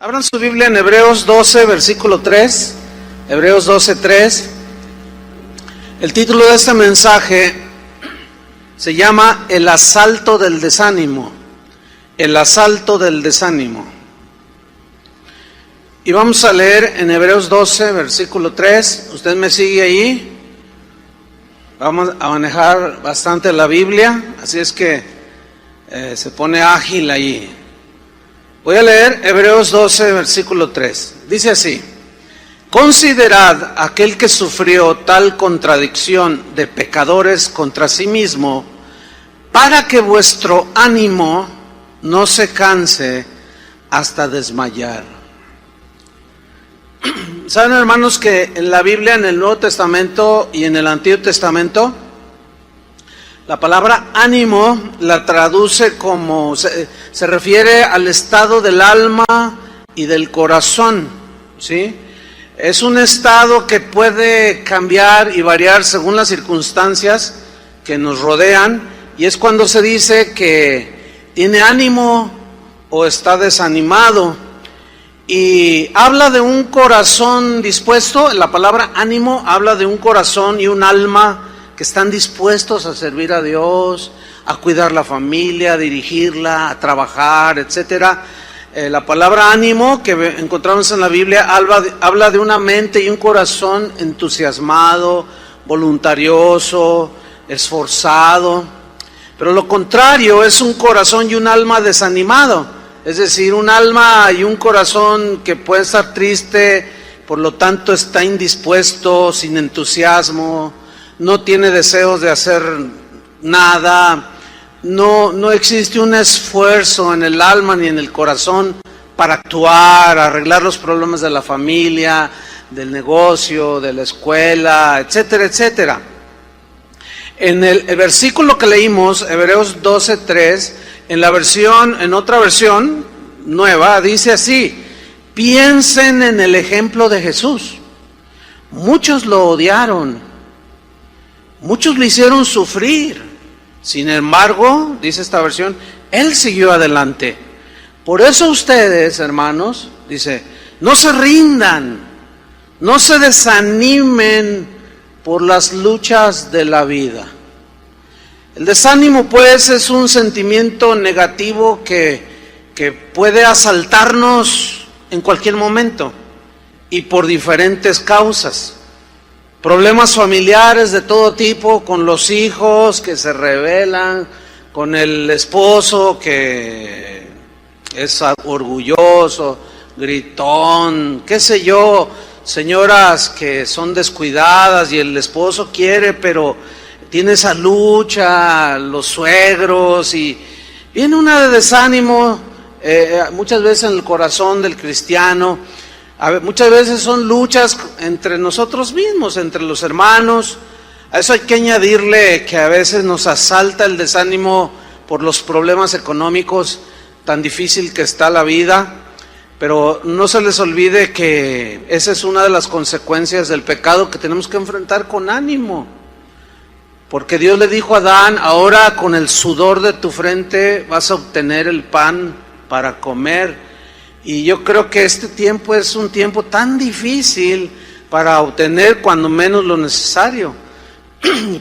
Abran su Biblia en Hebreos 12, versículo 3. Hebreos 12, 3. El título de este mensaje se llama El asalto del desánimo. El asalto del desánimo. Y vamos a leer en Hebreos 12, versículo 3. Usted me sigue ahí. Vamos a manejar bastante la Biblia, así es que se pone ágil ahí. Voy a leer Hebreos 12, versículo 3. Dice así: Considerad aquel que sufrió tal contradicción de pecadores contra sí mismo, para que vuestro ánimo no se canse hasta desmayar. ¿Saben, hermanos, que en la Biblia, en el Nuevo Testamento y en el Antiguo Testamento, la palabra ánimo la traduce como, se refiere al estado del alma y del corazón, ¿sí? Es un estado que puede cambiar y variar según las circunstancias que nos rodean, y es cuando se dice que tiene ánimo o está desanimado. Y habla de un corazón dispuesto. La palabra ánimo habla de un corazón y un alma que están dispuestos a servir a Dios, a cuidar la familia, a dirigirla, a trabajar, etcétera. La palabra ánimo que encontramos en la Biblia habla de una mente y un corazón entusiasmado, voluntarioso, esforzado. Pero lo contrario es un corazón y un alma desanimado. Es decir, un alma y un corazón que puede estar triste, por lo tanto está indispuesto, sin entusiasmo, no tiene deseos de hacer nada, no existe un esfuerzo en el alma ni en el corazón para actuar, arreglar los problemas de la familia, del negocio, de la escuela, etcétera, etcétera. En el versículo que leímos, Hebreos 12:3, en otra versión nueva, dice así: piensen en el ejemplo de Jesús. Muchos lo odiaron, muchos le hicieron sufrir. Sin embargo, dice esta versión, Él siguió adelante. Por eso ustedes, hermanos, dice, no se rindan, no se desanimen por las luchas de la vida. El desánimo, pues, es un sentimiento negativo que puede asaltarnos en cualquier momento y por diferentes causas. Problemas familiares de todo tipo, con los hijos que se rebelan, con el esposo que es orgulloso, gritón, qué sé yo, señoras que son descuidadas y el esposo quiere, pero tiene esa lucha, los suegros, y viene una de desánimo, muchas veces en el corazón del cristiano. Muchas veces son luchas entre nosotros mismos, entre los hermanos. A eso hay que añadirle que a veces nos asalta el desánimo por los problemas económicos, tan difícil que está la vida. Pero no se les olvide que esa es una de las consecuencias del pecado que tenemos que enfrentar con ánimo. Porque Dios le dijo a Adán: ahora con el sudor de tu frente vas a obtener el pan para comer. Y yo creo que este tiempo es un tiempo tan difícil para obtener cuando menos lo necesario.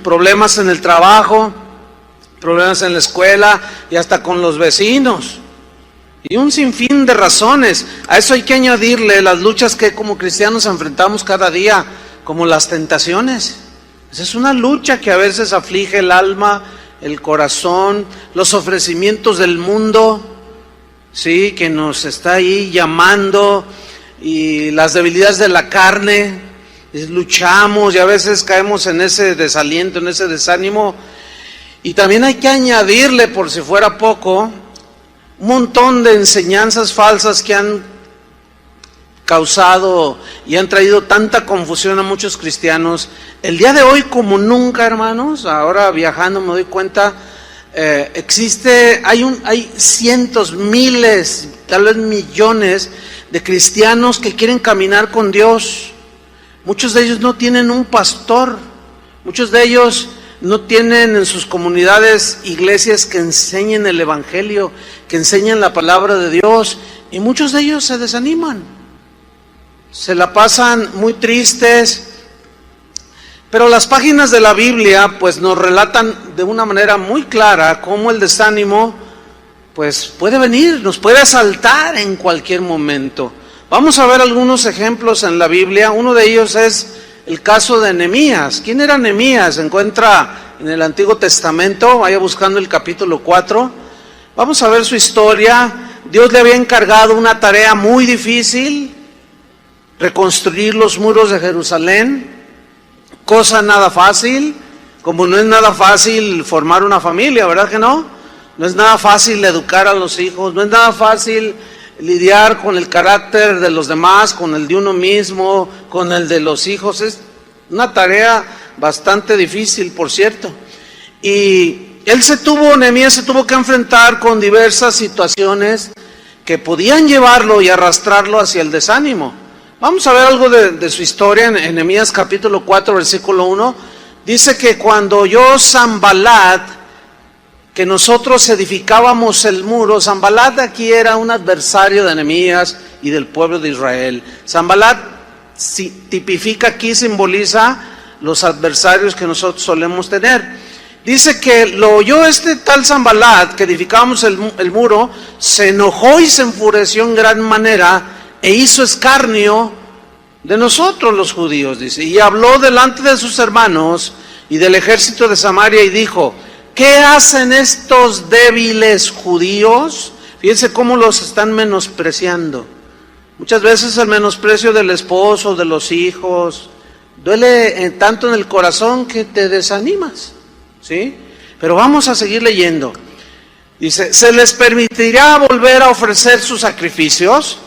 Problemas en el trabajo, problemas en la escuela y hasta con los vecinos. Y un sinfín de razones. A eso hay que añadirle las luchas que como cristianos enfrentamos cada día, como las tentaciones. Esa es una lucha que a veces aflige el alma, el corazón, los ofrecimientos del mundo, sí, que nos está ahí llamando, y las debilidades de la carne. Luchamos y a veces caemos en ese desaliento, en ese desánimo. Y también hay que añadirle, por si fuera poco, un montón de enseñanzas falsas que han causado y han traído tanta confusión a muchos cristianos. El día de hoy, como nunca, hermanos, ahora viajando me doy cuenta, hay cientos, miles, tal vez millones de cristianos que quieren caminar con Dios. Muchos de ellos no tienen un pastor, muchos de ellos no tienen en sus comunidades iglesias que enseñen el evangelio, que enseñen la palabra de Dios, y muchos de ellos se desaniman, se la pasan muy tristes. Pero las páginas de la Biblia pues nos relatan de una manera muy clara cómo el desánimo pues puede venir, nos puede asaltar en cualquier momento. Vamos a ver algunos ejemplos en la Biblia. Uno de ellos es el caso de Nehemías. ¿Quién era Nehemías? Se encuentra en el Antiguo Testamento, vaya buscando el capítulo 4. Vamos a ver su historia. Dios le había encargado una tarea muy difícil, reconstruir los muros de Jerusalén. Cosa nada fácil, como no es nada fácil formar una familia, ¿verdad que no? No es nada fácil educar a los hijos, no es nada fácil lidiar con el carácter de los demás, con el de uno mismo, con el de los hijos. Es una tarea bastante difícil, por cierto. Y Nehemías se tuvo que enfrentar con diversas situaciones que podían llevarlo y arrastrarlo hacia el desánimo. Vamos a ver algo de su historia en Nehemías capítulo 4, versículo 1. Dice que cuando oyó Sanbalat que nosotros edificábamos el muro, Sanbalat aquí era un adversario de Nehemías y del pueblo de Israel. Sanbalat tipifica aquí, simboliza los adversarios que nosotros solemos tener. Dice que lo oyó este tal Sanbalat, que edificábamos el muro, se enojó y se enfureció en gran manera, e hizo escarnio de nosotros los judíos, dice, y habló delante de sus hermanos y del ejército de Samaria y dijo: ¿qué hacen estos débiles judíos? Fíjense cómo los están menospreciando. Muchas veces el menosprecio del esposo, de los hijos, duele tanto en el corazón que te desanimas, ¿sí? Pero vamos a seguir leyendo. Dice: ¿se les permitirá volver a ofrecer sus sacrificios?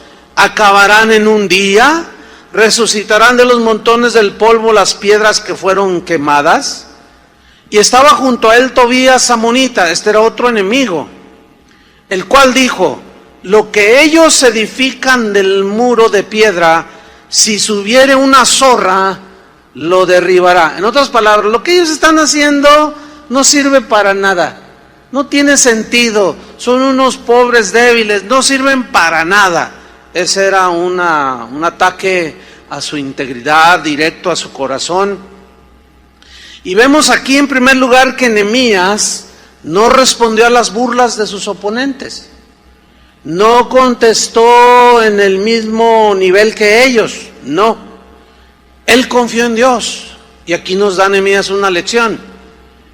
¿Acabarán en un día? ¿Resucitarán de los montones del polvo las piedras que fueron quemadas? Y estaba junto a él Tobías amonita, este era otro enemigo, el cual dijo: lo que ellos edifican del muro de piedra, si subiere una zorra, lo derribará. En otras palabras, lo que ellos están haciendo no sirve para nada, no tiene sentido, son unos pobres débiles, no sirven para nada. Ese era un ataque a su integridad, directo a su corazón. Y vemos aquí en primer lugar que Nehemías no respondió a las burlas de sus oponentes, no contestó en el mismo nivel que ellos, no. Él confió en Dios, y aquí nos da Nehemías una lección,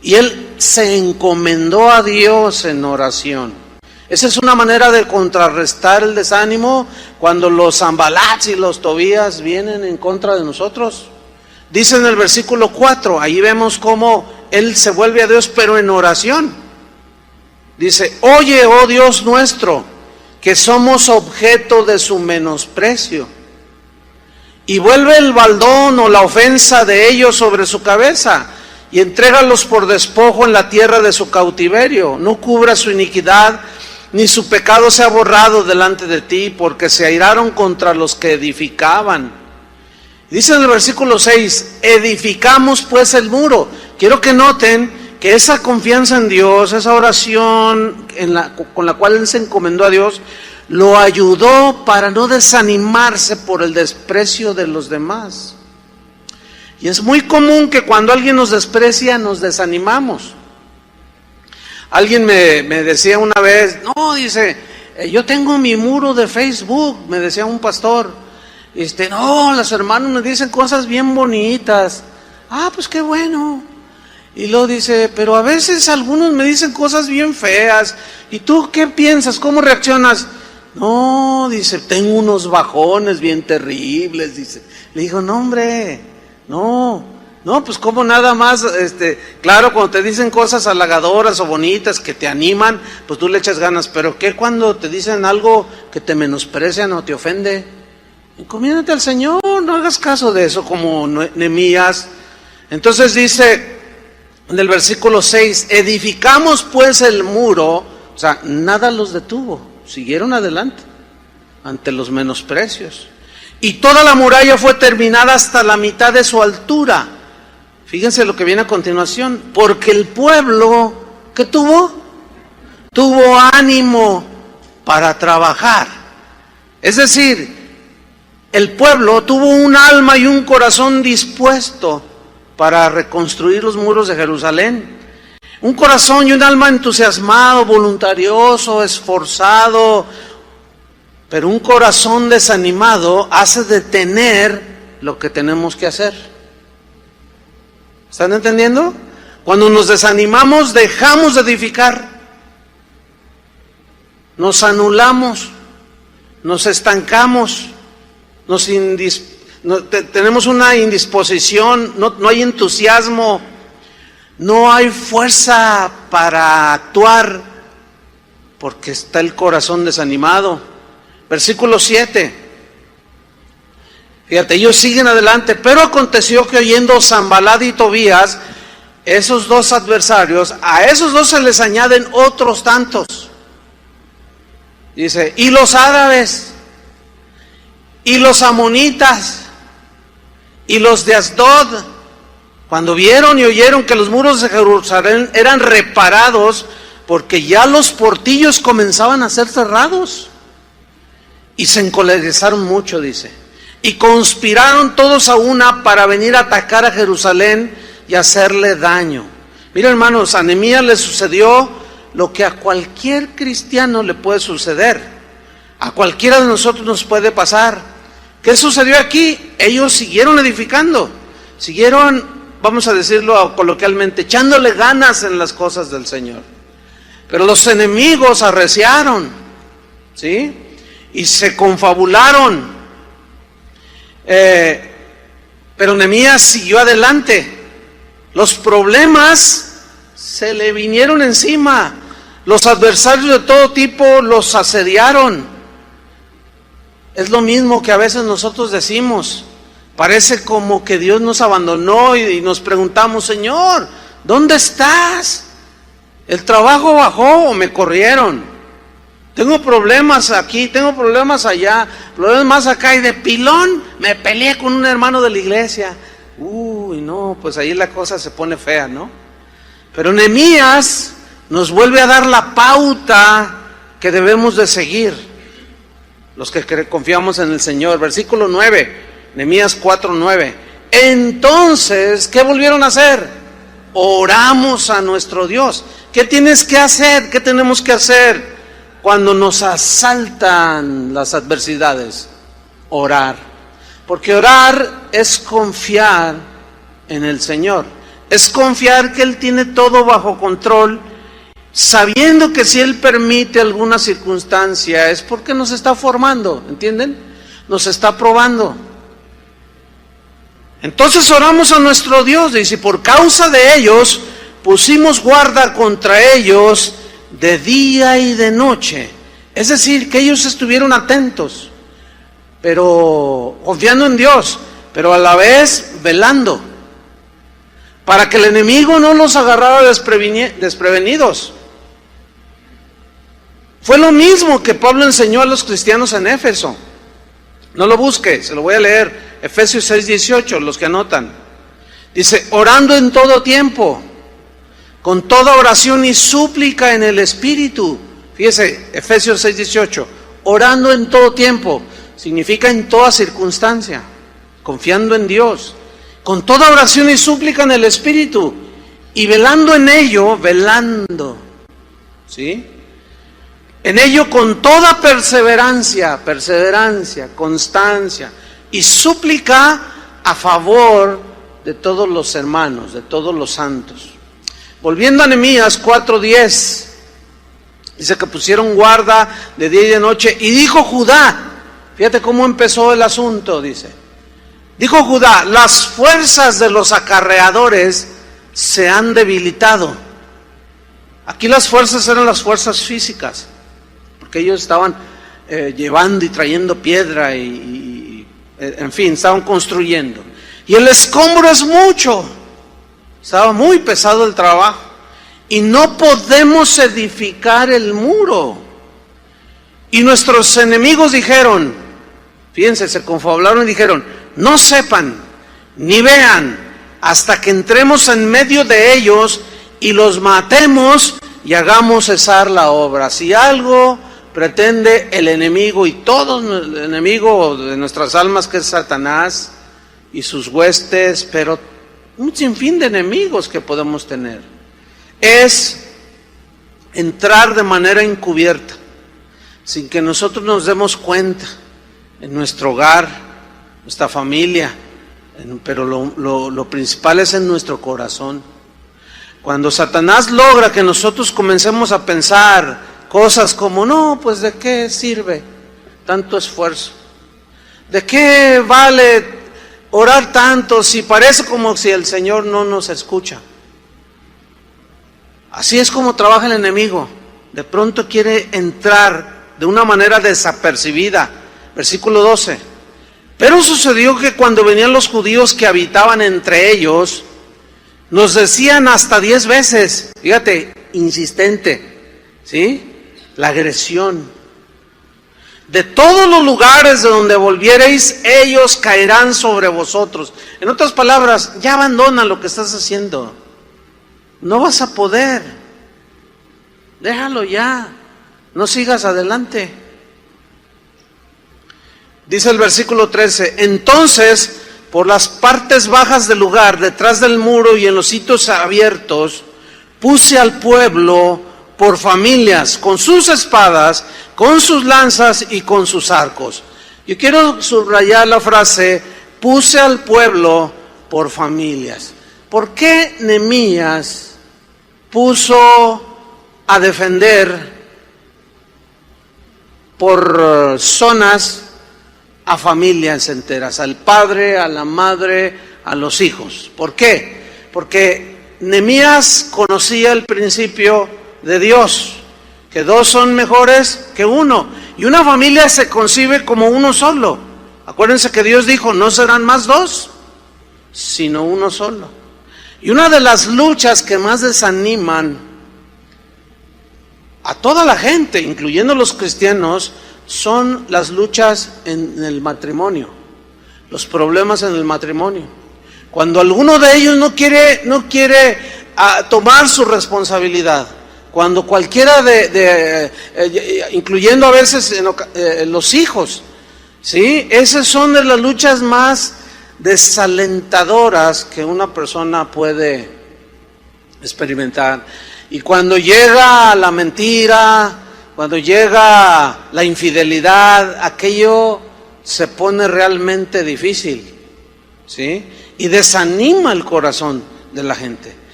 y él se encomendó a Dios en oración. Esa es una manera de contrarrestar el desánimo cuando los Sanbalats y los Tobías vienen en contra de nosotros. Dice en el versículo 4, ahí vemos cómo él se vuelve a Dios, pero en oración. Dice: oye, oh Dios nuestro, que somos objeto de su menosprecio, y vuelve el baldón o la ofensa de ellos sobre su cabeza, y entrégalos por despojo en la tierra de su cautiverio. No cubra su iniquidad, ni su pecado sea borrado delante de ti, porque se airaron contra los que edificaban. Dice en el versículo 6, edificamos pues el muro. Quiero que noten que esa confianza en Dios, esa oración con la cual él se encomendó a Dios, lo ayudó para no desanimarse por el desprecio de los demás. Y es muy común que cuando alguien nos desprecia, nos desanimamos. Alguien me decía una vez, no, dice, yo tengo mi muro de Facebook, me decía un pastor, no, los hermanos me dicen cosas bien bonitas. Ah, pues qué bueno. Y luego dice, pero a veces algunos me dicen cosas bien feas. ¿Y tú qué piensas? ¿Cómo reaccionas? No, dice, tengo unos bajones bien terribles, dice. Le digo, no, hombre, no, pues como nada más, claro, cuando te dicen cosas halagadoras o bonitas que te animan, pues tú le echas ganas, pero ¿qué cuando te dicen algo que te menosprecian o te ofende? Encomiéndate al Señor, no hagas caso de eso como Nehemías. Entonces dice en el versículo 6, edificamos pues el muro, o sea, nada los detuvo, siguieron adelante ante los menosprecios. Y toda la muralla fue terminada hasta la mitad de su altura. Fíjense lo que viene a continuación, porque el pueblo, ¿qué tuvo? Tuvo ánimo para trabajar. Es decir, el pueblo tuvo un alma y un corazón dispuesto para reconstruir los muros de Jerusalén. Un corazón y un alma entusiasmado, voluntarioso, esforzado, pero un corazón desanimado hace detener lo que tenemos que hacer. ¿Están entendiendo? Cuando nos desanimamos, dejamos de edificar, nos anulamos, nos estancamos, tenemos una indisposición, no hay entusiasmo, no hay fuerza para actuar, porque está el corazón desanimado. Versículo 7. Fíjate, ellos siguen adelante, pero aconteció que oyendo Sanbalat y Tobías, esos dos adversarios, a esos dos se les añaden otros tantos. Dice, y los árabes, y los amonitas, y los de Asdod, cuando vieron y oyeron que los muros de Jerusalén eran reparados, porque ya los portillos comenzaban a ser cerrados, y se encolerizaron mucho, dice, y conspiraron todos a una para venir a atacar a Jerusalén y hacerle daño. Mira, hermanos, a Nehemías le sucedió lo que a cualquier cristiano le puede suceder, a cualquiera de nosotros nos puede pasar. ¿Qué sucedió aquí? Ellos siguieron edificando, siguieron, vamos a decirlo coloquialmente, echándole ganas en las cosas del Señor. Pero los enemigos arreciaron, ¿sí? Y se confabularon. Pero Nehemías siguió adelante. Los problemas se le vinieron encima. Los adversarios de todo tipo los asediaron. Es lo mismo que a veces nosotros decimos. Parece como que Dios nos abandonó y nos preguntamos, Señor, ¿dónde estás? ¿El trabajo bajó o me corrieron? Tengo problemas aquí, tengo problemas allá, problemas más acá, y de pilón me peleé con un hermano de la iglesia. Uy, no, pues ahí la cosa se pone fea, ¿no? Pero Nehemías nos vuelve a dar la pauta que debemos de seguir, los que confiamos en el Señor. Versículo 9, Nehemías 4:9. Entonces, ¿qué volvieron a hacer? Oramos a nuestro Dios. ¿Qué tienes que hacer? ¿Qué tenemos que hacer cuando nos asaltan las adversidades? Orar. Porque orar es confiar en el Señor. Es confiar que Él tiene todo bajo control, sabiendo que si Él permite alguna circunstancia es porque nos está formando, ¿entienden? Nos está probando. Entonces oramos a nuestro Dios, dice, y por causa de ellos pusimos guarda contra ellos de día y de noche. Es decir, que ellos estuvieron atentos, pero confiando en Dios, pero a la vez velando, para que el enemigo no los agarrara desprevenidos. Fue lo mismo que Pablo enseñó a los cristianos en Éfeso. No lo busque, se lo voy a leer. Efesios 6:18, los que anotan. Dice, orando en todo tiempo, con toda oración y súplica en el Espíritu. Fíjese, Efesios 6:18, orando en todo tiempo, significa en toda circunstancia, confiando en Dios, con toda oración y súplica en el Espíritu, y velando en ello, ¿sí? En ello con toda perseverancia, constancia y súplica a favor de todos los hermanos, de todos los santos. Volviendo a Nehemías 4:10, dice que pusieron guarda de día y de noche, y dijo Judá, fíjate cómo empezó el asunto, dice, dijo Judá, las fuerzas de los acarreadores se han debilitado. Aquí las fuerzas eran las fuerzas físicas, porque ellos estaban llevando y trayendo piedra en fin, estaban construyendo. Y el escombro es mucho, estaba muy pesado el trabajo, y no podemos edificar el muro. Y nuestros enemigos dijeron, fíjense, se confabularon y dijeron, no sepan ni vean hasta que entremos en medio de ellos y los matemos y hagamos cesar la obra. Si algo pretende el enemigo y todo el enemigo de nuestras almas, que es Satanás y sus huestes, pero un sinfín de enemigos que podemos tener, es entrar de manera encubierta, sin que nosotros nos demos cuenta, en nuestro hogar, nuestra familia, pero lo principal es en nuestro corazón. Cuando Satanás logra que nosotros comencemos a pensar cosas como, no, pues ¿de qué sirve tanto esfuerzo? ¿De qué vale orar tanto si parece como si el Señor no nos escucha? Así es como trabaja el enemigo. De pronto quiere entrar de una manera desapercibida. Versículo 12. Pero sucedió que cuando venían los judíos que habitaban entre ellos, nos decían hasta 10 veces, fíjate, insistente, ¿sí? La agresión. De todos los lugares de donde volviereis, ellos caerán sobre vosotros. En otras palabras, ya abandona lo que estás haciendo. No vas a poder. Déjalo ya. No sigas adelante. Dice el versículo 13, entonces, por las partes bajas del lugar, detrás del muro y en los sitios abiertos, puse al pueblo por familias, con sus espadas, con sus lanzas y con sus arcos. Yo quiero subrayar la frase, puse al pueblo por familias. ¿Por qué Nehemías puso a defender por zonas a familias enteras, al padre, a la madre, a los hijos? ¿Por qué? Porque Nehemías conocía el principio de Dios, que dos son mejores que uno, y una familia se concibe como uno solo. Acuérdense que Dios dijo, no serán más dos, sino uno solo. Y una de las luchas que más desaniman a toda la gente, incluyendo los cristianos, son las luchas en el matrimonio, los problemas en el matrimonio. Cuando alguno de ellos no quiere tomar su responsabilidad, cuando cualquiera incluyendo a veces los hijos, ¿sí? Esas son de las luchas más desalentadoras que una persona puede experimentar. Y cuando llega la mentira, cuando llega la infidelidad, aquello se pone realmente difícil, ¿sí? Y desanima el corazón de la gente.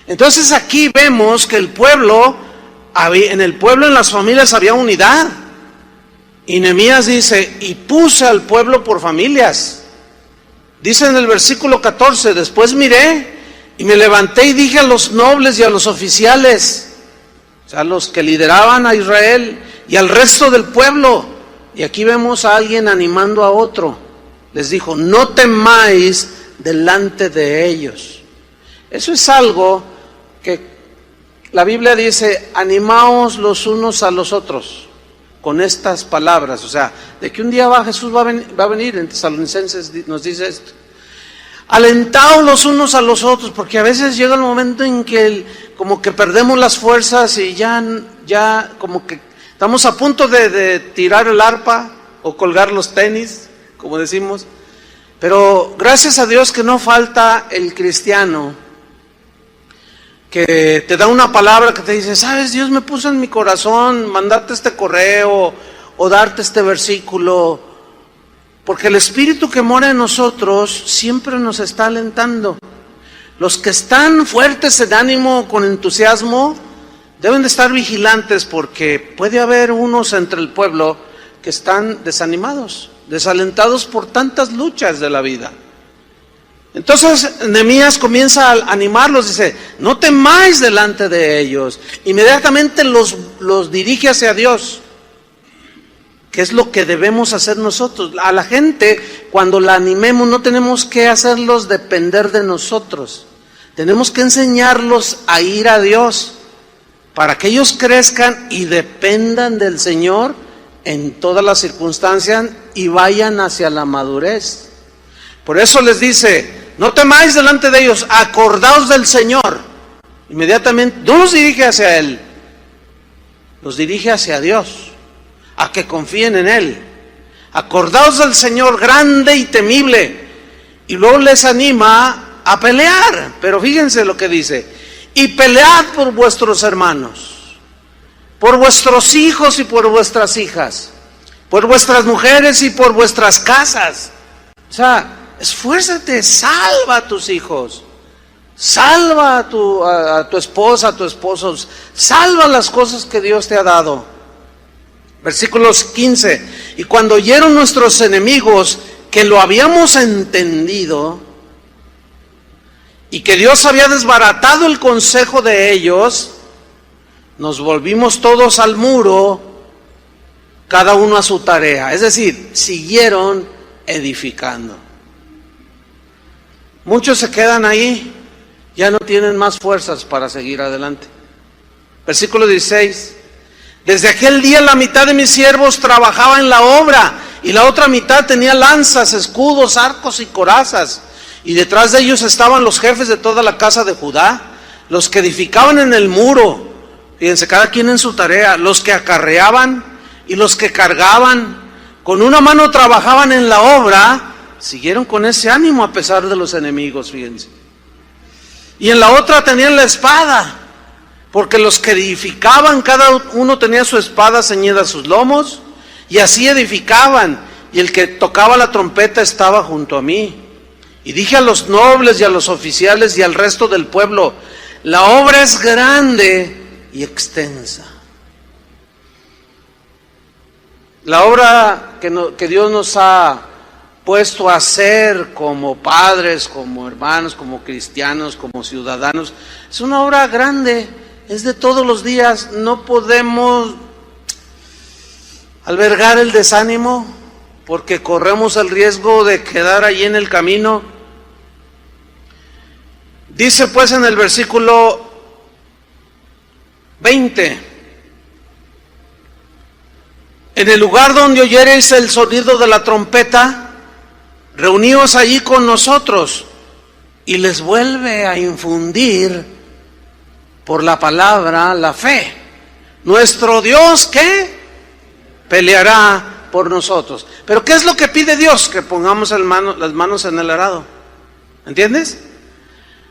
Entonces aquí vemos que en el pueblo, en las familias había unidad. Y Nehemías dice, y puse al pueblo por familias. Dice en el versículo 14, después miré y me levanté y dije a los nobles y a los oficiales, o sea, los que lideraban a Israel y al resto del pueblo. Y aquí vemos a alguien animando a otro. Les dijo, no temáis delante de ellos. Eso es algo que la Biblia dice, animaos los unos a los otros con estas palabras. O sea, de que un día Jesús va a venir, en Tesalonicenses nos dice esto. Alentaos los unos a los otros, porque a veces llega el momento en que como que perdemos las fuerzas y ya como que estamos a punto de tirar el arpa o colgar los tenis, como decimos. Pero gracias a Dios que no falta el cristiano que te da una palabra que te dice, sabes, Dios me puso en mi corazón mandarte este correo o darte este versículo, porque el Espíritu que mora en nosotros siempre nos está alentando. Los que están fuertes en ánimo, con entusiasmo, deben de estar vigilantes, porque puede haber unos entre el pueblo que están desanimados, desalentados por tantas luchas de la vida. Entonces Nehemías comienza a animarlos, dice, no temáis delante de ellos. Inmediatamente los dirige hacia Dios, que es lo que debemos hacer nosotros. A la gente, cuando la animemos, no tenemos que hacerlos depender de nosotros. Tenemos que enseñarlos a ir a Dios, para que ellos crezcan y dependan del Señor en todas las circunstancias y vayan hacia la madurez. Por eso les dice, no temáis delante de ellos, acordaos del Señor. Inmediatamente no los dirige hacia Él, los dirige hacia Dios. a que confíen en Él. Acordaos del Señor grande y temible. Y luego les anima a pelear. Pero fíjense lo que dice: y pelead por vuestros hermanos, por vuestros hijos y por vuestras hijas, por vuestras mujeres y por vuestras casas. O sea, esfuérzate, salva a tus hijos, salva a tu esposa, a tu esposo, salva las cosas que Dios te ha dado. Versículos 15: y cuando oyeron nuestros enemigos que lo habíamos entendido y que Dios había desbaratado el consejo de ellos, nos volvimos todos al muro, cada uno a su tarea. Es decir, siguieron edificando. Muchos se quedan ahí, ya no tienen más fuerzas para seguir adelante. Versículo 16: desde aquel día la mitad de mis siervos trabajaba en la obra, y la otra mitad tenía lanzas, escudos, arcos y corazas. Y detrás de ellos estaban los jefes de toda la casa de Judá, los que edificaban en el muro. Fíjense, cada quien en su tarea. Los que acarreaban y los que cargaban. Con una mano trabajaban en la obra. Siguieron con ese ánimo a pesar de los enemigos, fíjense. Y en la otra tenían la espada, porque los que edificaban, cada uno tenía su espada ceñida a sus lomos, y así edificaban. Y el que tocaba la trompeta estaba junto a mí. Y dije a los nobles y a los oficiales y al resto del pueblo: la obra es grande y extensa. La obra que Dios nos ha puesto a hacer como padres, como hermanos, como cristianos, como ciudadanos, es una obra grande, es de todos los días. No podemos albergar el desánimo, porque corremos el riesgo de quedar allí en el camino. Dice pues en el versículo 20: en el lugar donde oyereis el sonido de la trompeta, reuníos allí con nosotros. Y les vuelve a infundir por la palabra la fe. Nuestro Dios, ¿qué? Peleará por nosotros. Pero ¿qué es lo que pide Dios? Que pongamos las manos en el arado. ¿Entiendes?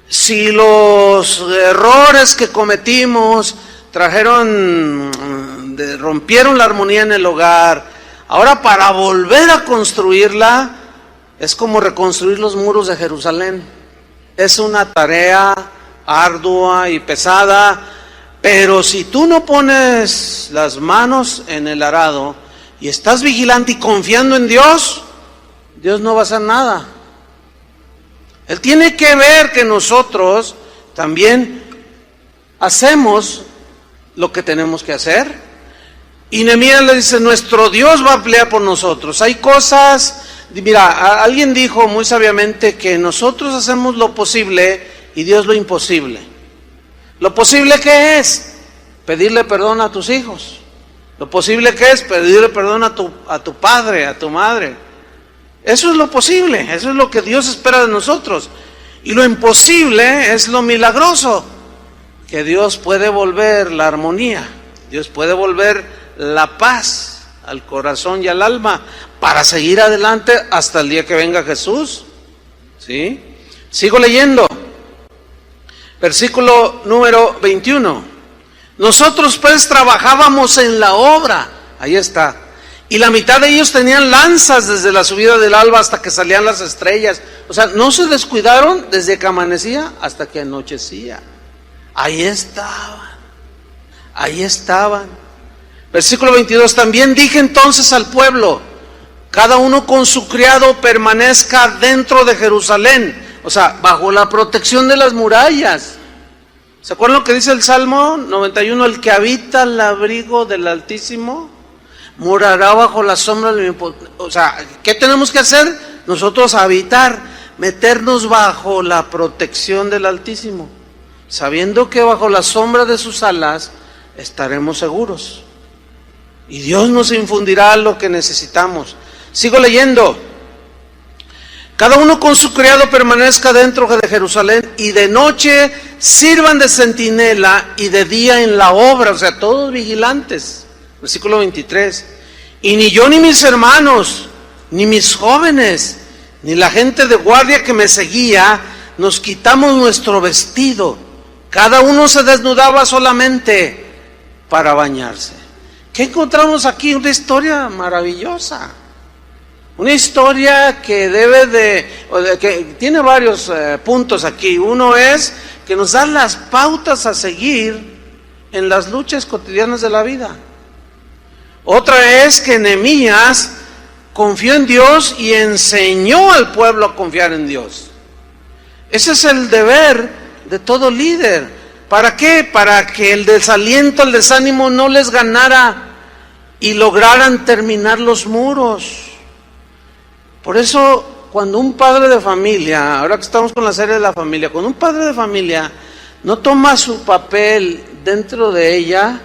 Si los errores que cometimos rompieron la armonía en el hogar, ahora para volver a construirla es como reconstruir los muros de Jerusalén. Es una tarea ardua y pesada, pero si tú no pones las manos en el arado y estás vigilante y confiando en Dios, Dios no va a hacer nada. Él tiene que ver que nosotros también hacemos lo que tenemos que hacer. Y Nehemías le dice: nuestro Dios va a pelear por nosotros. Hay cosas, mira, alguien dijo muy sabiamente que nosotros hacemos lo posible y Dios lo imposible. Lo posible, ¿qué es? Pedirle perdón a tus hijos. Lo posible, ¿qué es? Pedirle perdón a tu padre, a tu madre. Eso es lo posible, eso es lo que Dios espera de nosotros. Y lo imposible es lo milagroso, que Dios puede volver la armonía, Dios puede volver la paz al corazón y al alma para seguir adelante hasta el día que venga Jesús. ¿Sí? Sigo leyendo. Versículo número 21. Nosotros pues trabajábamos en la obra. Ahí está. Y la mitad de ellos tenían lanzas desde la subida del alba hasta que salían las estrellas. O sea, no se descuidaron desde que amanecía hasta que anochecía. Ahí estaban. Versículo 22. También dije entonces al pueblo: cada uno con su criado permanezca dentro de Jerusalén. O sea, bajo la protección de las murallas. ¿Se acuerdan lo que dice el Salmo 91? El que habita al abrigo del Altísimo morará bajo la sombra del Omnipotente. O sea, ¿qué tenemos que hacer? Nosotros habitar, meternos bajo la protección del Altísimo, sabiendo que bajo la sombra de sus alas estaremos seguros. Y Dios nos infundirá lo que necesitamos. Sigo leyendo. Cada uno con su criado permanezca dentro de Jerusalén, y de noche sirvan de centinela y de día en la obra. O sea, todos vigilantes. Versículo 23. Y ni yo ni mis hermanos, ni mis jóvenes, ni la gente de guardia que me seguía, nos quitamos nuestro vestido. Cada uno se desnudaba solamente para bañarse. ¿Qué encontramos aquí? Una historia maravillosa. Una historia que que tiene varios puntos aquí. Uno es que nos da las pautas a seguir en las luchas cotidianas de la vida. Otra es que Nehemías confió en Dios y enseñó al pueblo a confiar en Dios. Ese es el deber de todo líder. ¿Para qué? Para que el desaliento, el desánimo no les ganara y lograran terminar los muros. Por eso, cuando un padre de familia, ahora que estamos con la serie de la familia, cuando un padre de familia no toma su papel dentro de ella,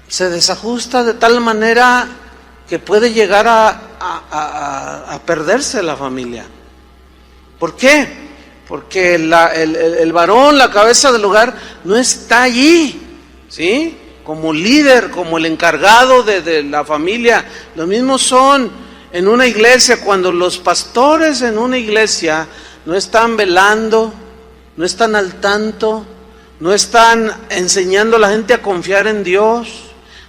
se desajusta de tal manera que puede llegar a perderse la familia. ¿Por qué? Porque el varón, la cabeza del hogar, no está allí, ¿sí? Como líder, como el encargado de la familia. Lo mismo son en una iglesia, cuando los pastores en una iglesia no están velando, no están al tanto, no están enseñando a la gente a confiar en Dios,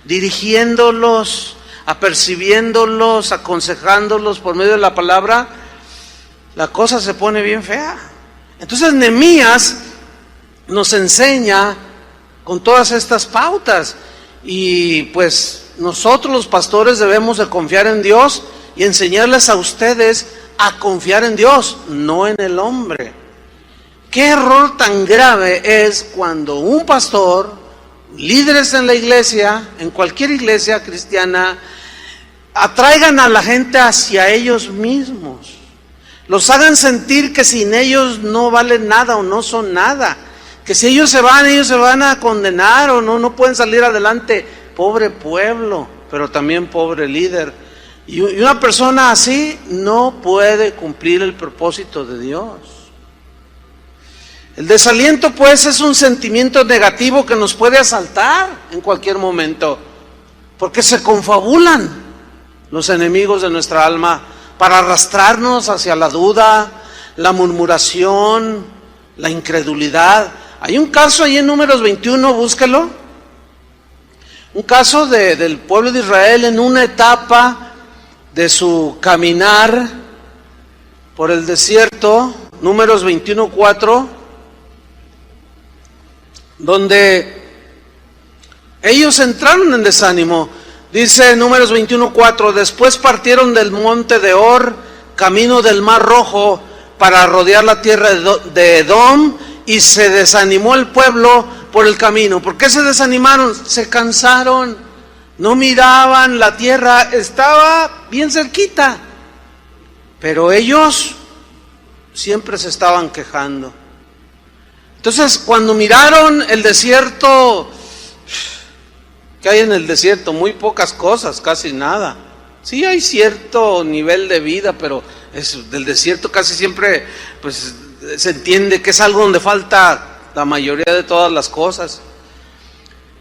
dirigiéndolos, apercibiéndolos, aconsejándolos por medio de la palabra, la cosa se pone bien fea. Entonces Nehemías nos enseña con todas estas pautas, y pues nosotros los pastores debemos de confiar en Dios y enseñarles a ustedes a confiar en Dios, no en el hombre. ¿Qué error tan grave es cuando un pastor, líderes en la iglesia, en cualquier iglesia cristiana, atraigan a la gente hacia ellos mismos? Los hagan sentir que sin ellos no valen nada o no son nada, que si ellos se van a condenar o no pueden salir adelante. Pobre pueblo, pero también pobre líder. Y una persona así no puede cumplir el propósito de Dios. El desaliento, pues, es un sentimiento negativo que nos puede asaltar en cualquier momento, porque se confabulan los enemigos de nuestra alma para arrastrarnos hacia la duda, la murmuración, la incredulidad. Hay un caso ahí en Números 21, búsquelo. Un caso del pueblo de Israel en una etapa de su caminar por el desierto, Números 21:4, donde ellos entraron en desánimo. Dice Números 21:4, después partieron del monte de Or, camino del Mar Rojo, para rodear la tierra de Edom, y se desanimó el pueblo por el camino. ¿Por qué se desanimaron? Se cansaron, no miraban, la tierra estaba bien cerquita, pero ellos siempre se estaban quejando. Entonces, cuando miraron el desierto, ¿qué hay en el desierto? Muy pocas cosas, casi nada. Sí hay cierto nivel de vida, pero del desierto casi siempre pues se entiende que es algo donde falta la mayoría de todas las cosas.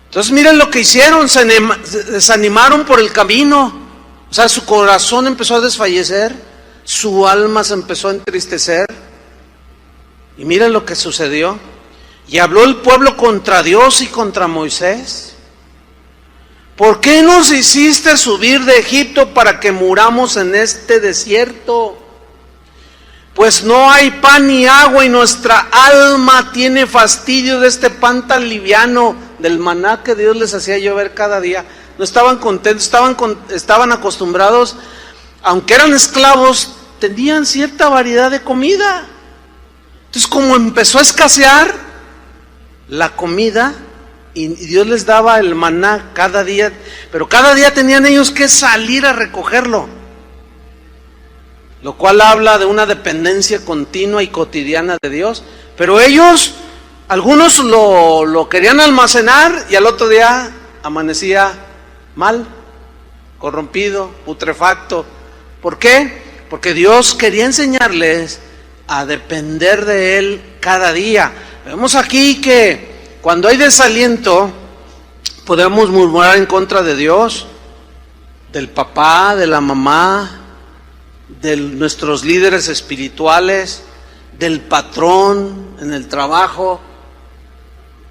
Entonces miren lo que hicieron, se desanimaron por el camino. O sea, su corazón empezó a desfallecer, su alma se empezó a entristecer. Y miren lo que sucedió. Y habló el pueblo contra Dios y contra Moisés. ¿Por qué nos hiciste subir de Egipto para que muramos en este desierto? Pues no hay pan ni agua y nuestra alma tiene fastidio de este pan tan liviano, del maná que Dios les hacía llover cada día. No estaban contentos, estaban acostumbrados, aunque eran esclavos, tenían cierta variedad de comida. Entonces, como empezó a escasear la comida, y Dios les daba el maná cada día, pero cada día tenían ellos que salir a recogerlo, lo cual habla de una dependencia continua y cotidiana de Dios. Pero ellos, algunos lo querían almacenar y al otro día amanecía mal, corrompido, putrefacto. ¿Por qué? Porque Dios quería enseñarles a depender de Él cada día. Vemos aquí que cuando hay desaliento, podemos murmurar en contra de Dios. del papá, de la mamá, de nuestros líderes espirituales, del patrón en el trabajo,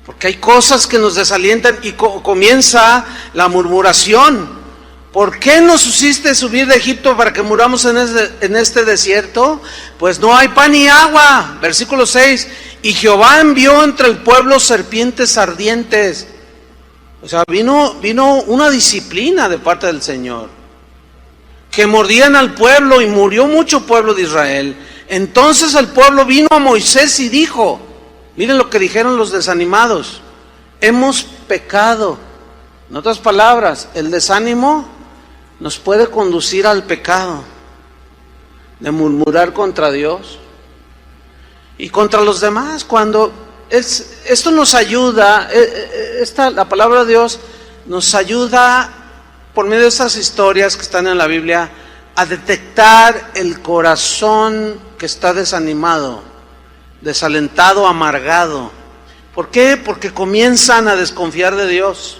porque hay cosas que nos desalientan y comienza la murmuración. ¿Por qué nos hiciste subir de Egipto para que muramos en este desierto? Pues no hay pan ni agua. Versículo 6, y Jehová envió entre el pueblo serpientes ardientes. O sea, vino una disciplina de parte del Señor, que mordían al pueblo y murió mucho pueblo de Israel. Entonces el pueblo vino a Moisés y dijo, miren lo que dijeron los desanimados, hemos pecado. En otras palabras, el desánimo nos puede conducir al pecado, de murmurar contra Dios y contra los demás. Cuando esto nos ayuda, la palabra de Dios nos ayuda por medio de estas historias que están en la Biblia a detectar el corazón que está desanimado, desalentado, amargado. ¿Por qué? Porque comienzan a desconfiar de Dios.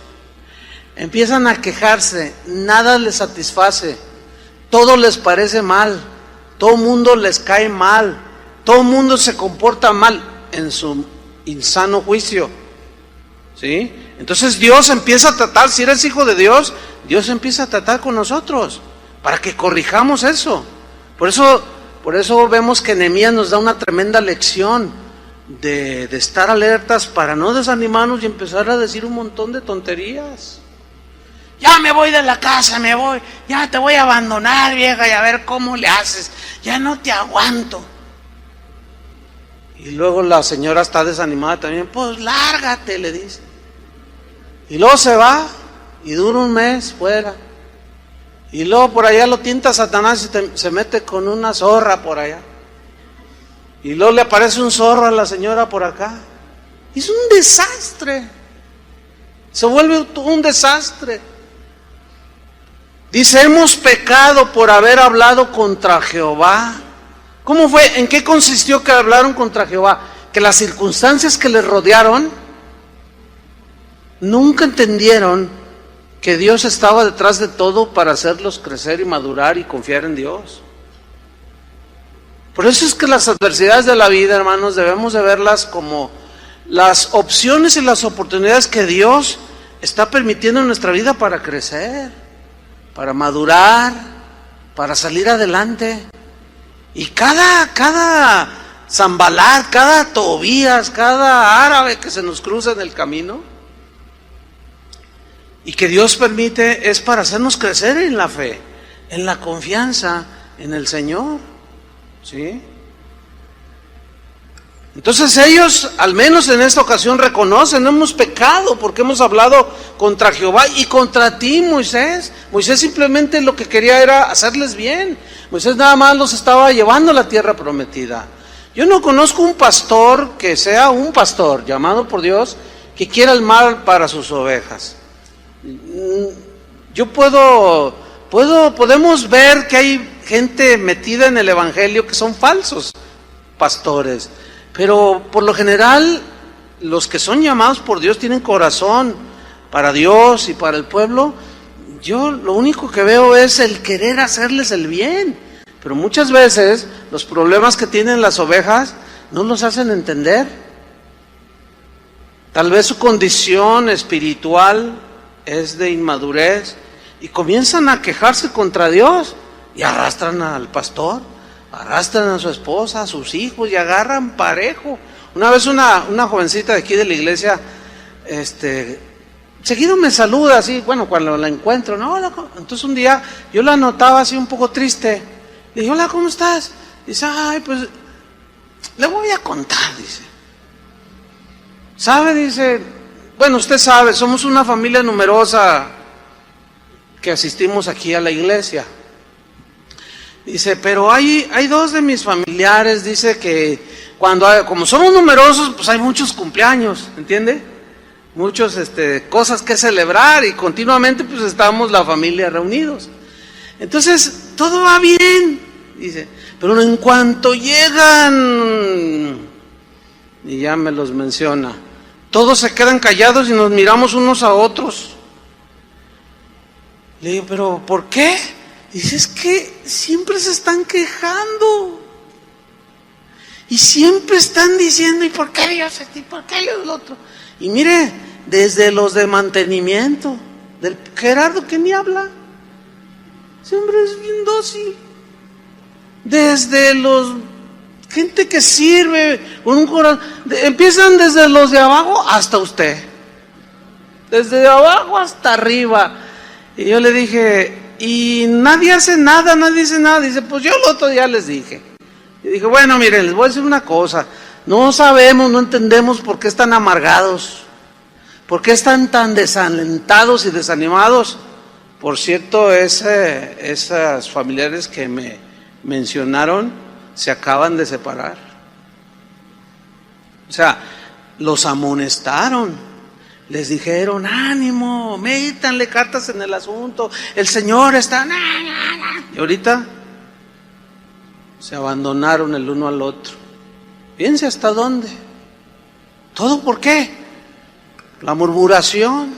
Empiezan a quejarse, nada les satisface, todo les parece mal, todo mundo les cae mal, todo mundo se comporta mal en su insano juicio, ¿sí? Entonces Dios empieza a tratar, si eres hijo de Dios, Dios empieza a tratar con nosotros para que corrijamos eso. Por eso vemos que Nehemías nos da una tremenda lección de estar alertas para no desanimarnos y empezar a decir un montón de tonterías. Ya me voy de la casa, ya te voy a abandonar, vieja, y a ver cómo le haces, ya no te aguanto. Y luego la señora está desanimada también, pues lárgate, le dice. Y luego se va y dura un mes fuera. Y luego por allá lo tienta Satanás y se mete con una zorra por allá. Y luego le aparece un zorro a la señora por acá. Es un desastre. Se vuelve un desastre. Dice, hemos pecado por haber hablado contra Jehová. ¿Cómo fue? ¿En qué consistió que hablaron contra Jehová? Que las circunstancias que les rodearon nunca entendieron que Dios estaba detrás de todo para hacerlos crecer y madurar y confiar en Dios. Por eso es que las adversidades de la vida, hermanos, debemos de verlas como las opciones y las oportunidades que Dios está permitiendo en nuestra vida para crecer, para madurar, para salir adelante. Y cada Zambalat, cada Tobías, cada árabe que se nos cruza en el camino y que Dios permite, es para hacernos crecer en la fe, en la confianza en el Señor, ¿sí? Entonces ellos, al menos en esta ocasión, reconocen, hemos pecado porque hemos hablado contra Jehová y contra ti, Moisés. Moisés simplemente lo que quería era hacerles bien. Moisés nada más los estaba llevando a la tierra prometida. Yo no conozco un pastor que sea un pastor llamado por Dios que quiera el mal para sus ovejas. Podemos ver que hay gente metida en el evangelio que son falsos pastores. Pero por lo general, los que son llamados por Dios tienen corazón para Dios y para el pueblo. Yo lo único que veo es el querer hacerles el bien. Pero muchas veces los problemas que tienen las ovejas no los hacen entender. Tal vez su condición espiritual es de inmadurez y comienzan a quejarse contra Dios y arrastran al pastor. Arrastran a su esposa, a sus hijos y agarran parejo. Una vez una jovencita de aquí de la iglesia, seguido me saluda así, bueno, cuando la encuentro, no, entonces un día yo la notaba así un poco triste. Le dije, hola, ¿cómo estás? Dice, ay, pues, le voy a contar, dice. ¿Sabe? Dice, bueno, usted sabe, somos una familia numerosa que asistimos aquí a la iglesia. Dice, pero hay dos de mis familiares, dice que como somos numerosos, pues hay muchos cumpleaños, ¿entiende? Muchos cosas que celebrar y continuamente pues estamos la familia reunidos. Entonces, todo va bien, dice, pero en cuanto llegan, y ya me los menciona, todos se quedan callados y nos miramos unos a otros. Le digo, ¿pero por qué? Dice, es que siempre se están quejando. Y siempre están diciendo, ¿y por qué Dios a ti? ¿Por qué Dios lo otro? Y mire, desde los de mantenimiento, del Gerardo que ni habla, siempre es bien dócil. Desde los gente que sirve con un corazón, empiezan desde los de abajo hasta usted. Desde de abajo hasta arriba. Y yo le dije, y nadie hace nada, nadie dice nada. Dice, pues yo el otro día les dije. Y dije, bueno, miren, les voy a decir una cosa. No sabemos, no entendemos por qué están amargados. ¿Por qué están tan desalentados y desanimados? Por cierto, esas familiares que me mencionaron se acaban de separar. O sea, los amonestaron. Les dijeron, ánimo, métanle cartas en el asunto. El Señor está... Y ahorita se abandonaron el uno al otro. Fíjense hasta dónde. ¿Todo por qué? La murmuración,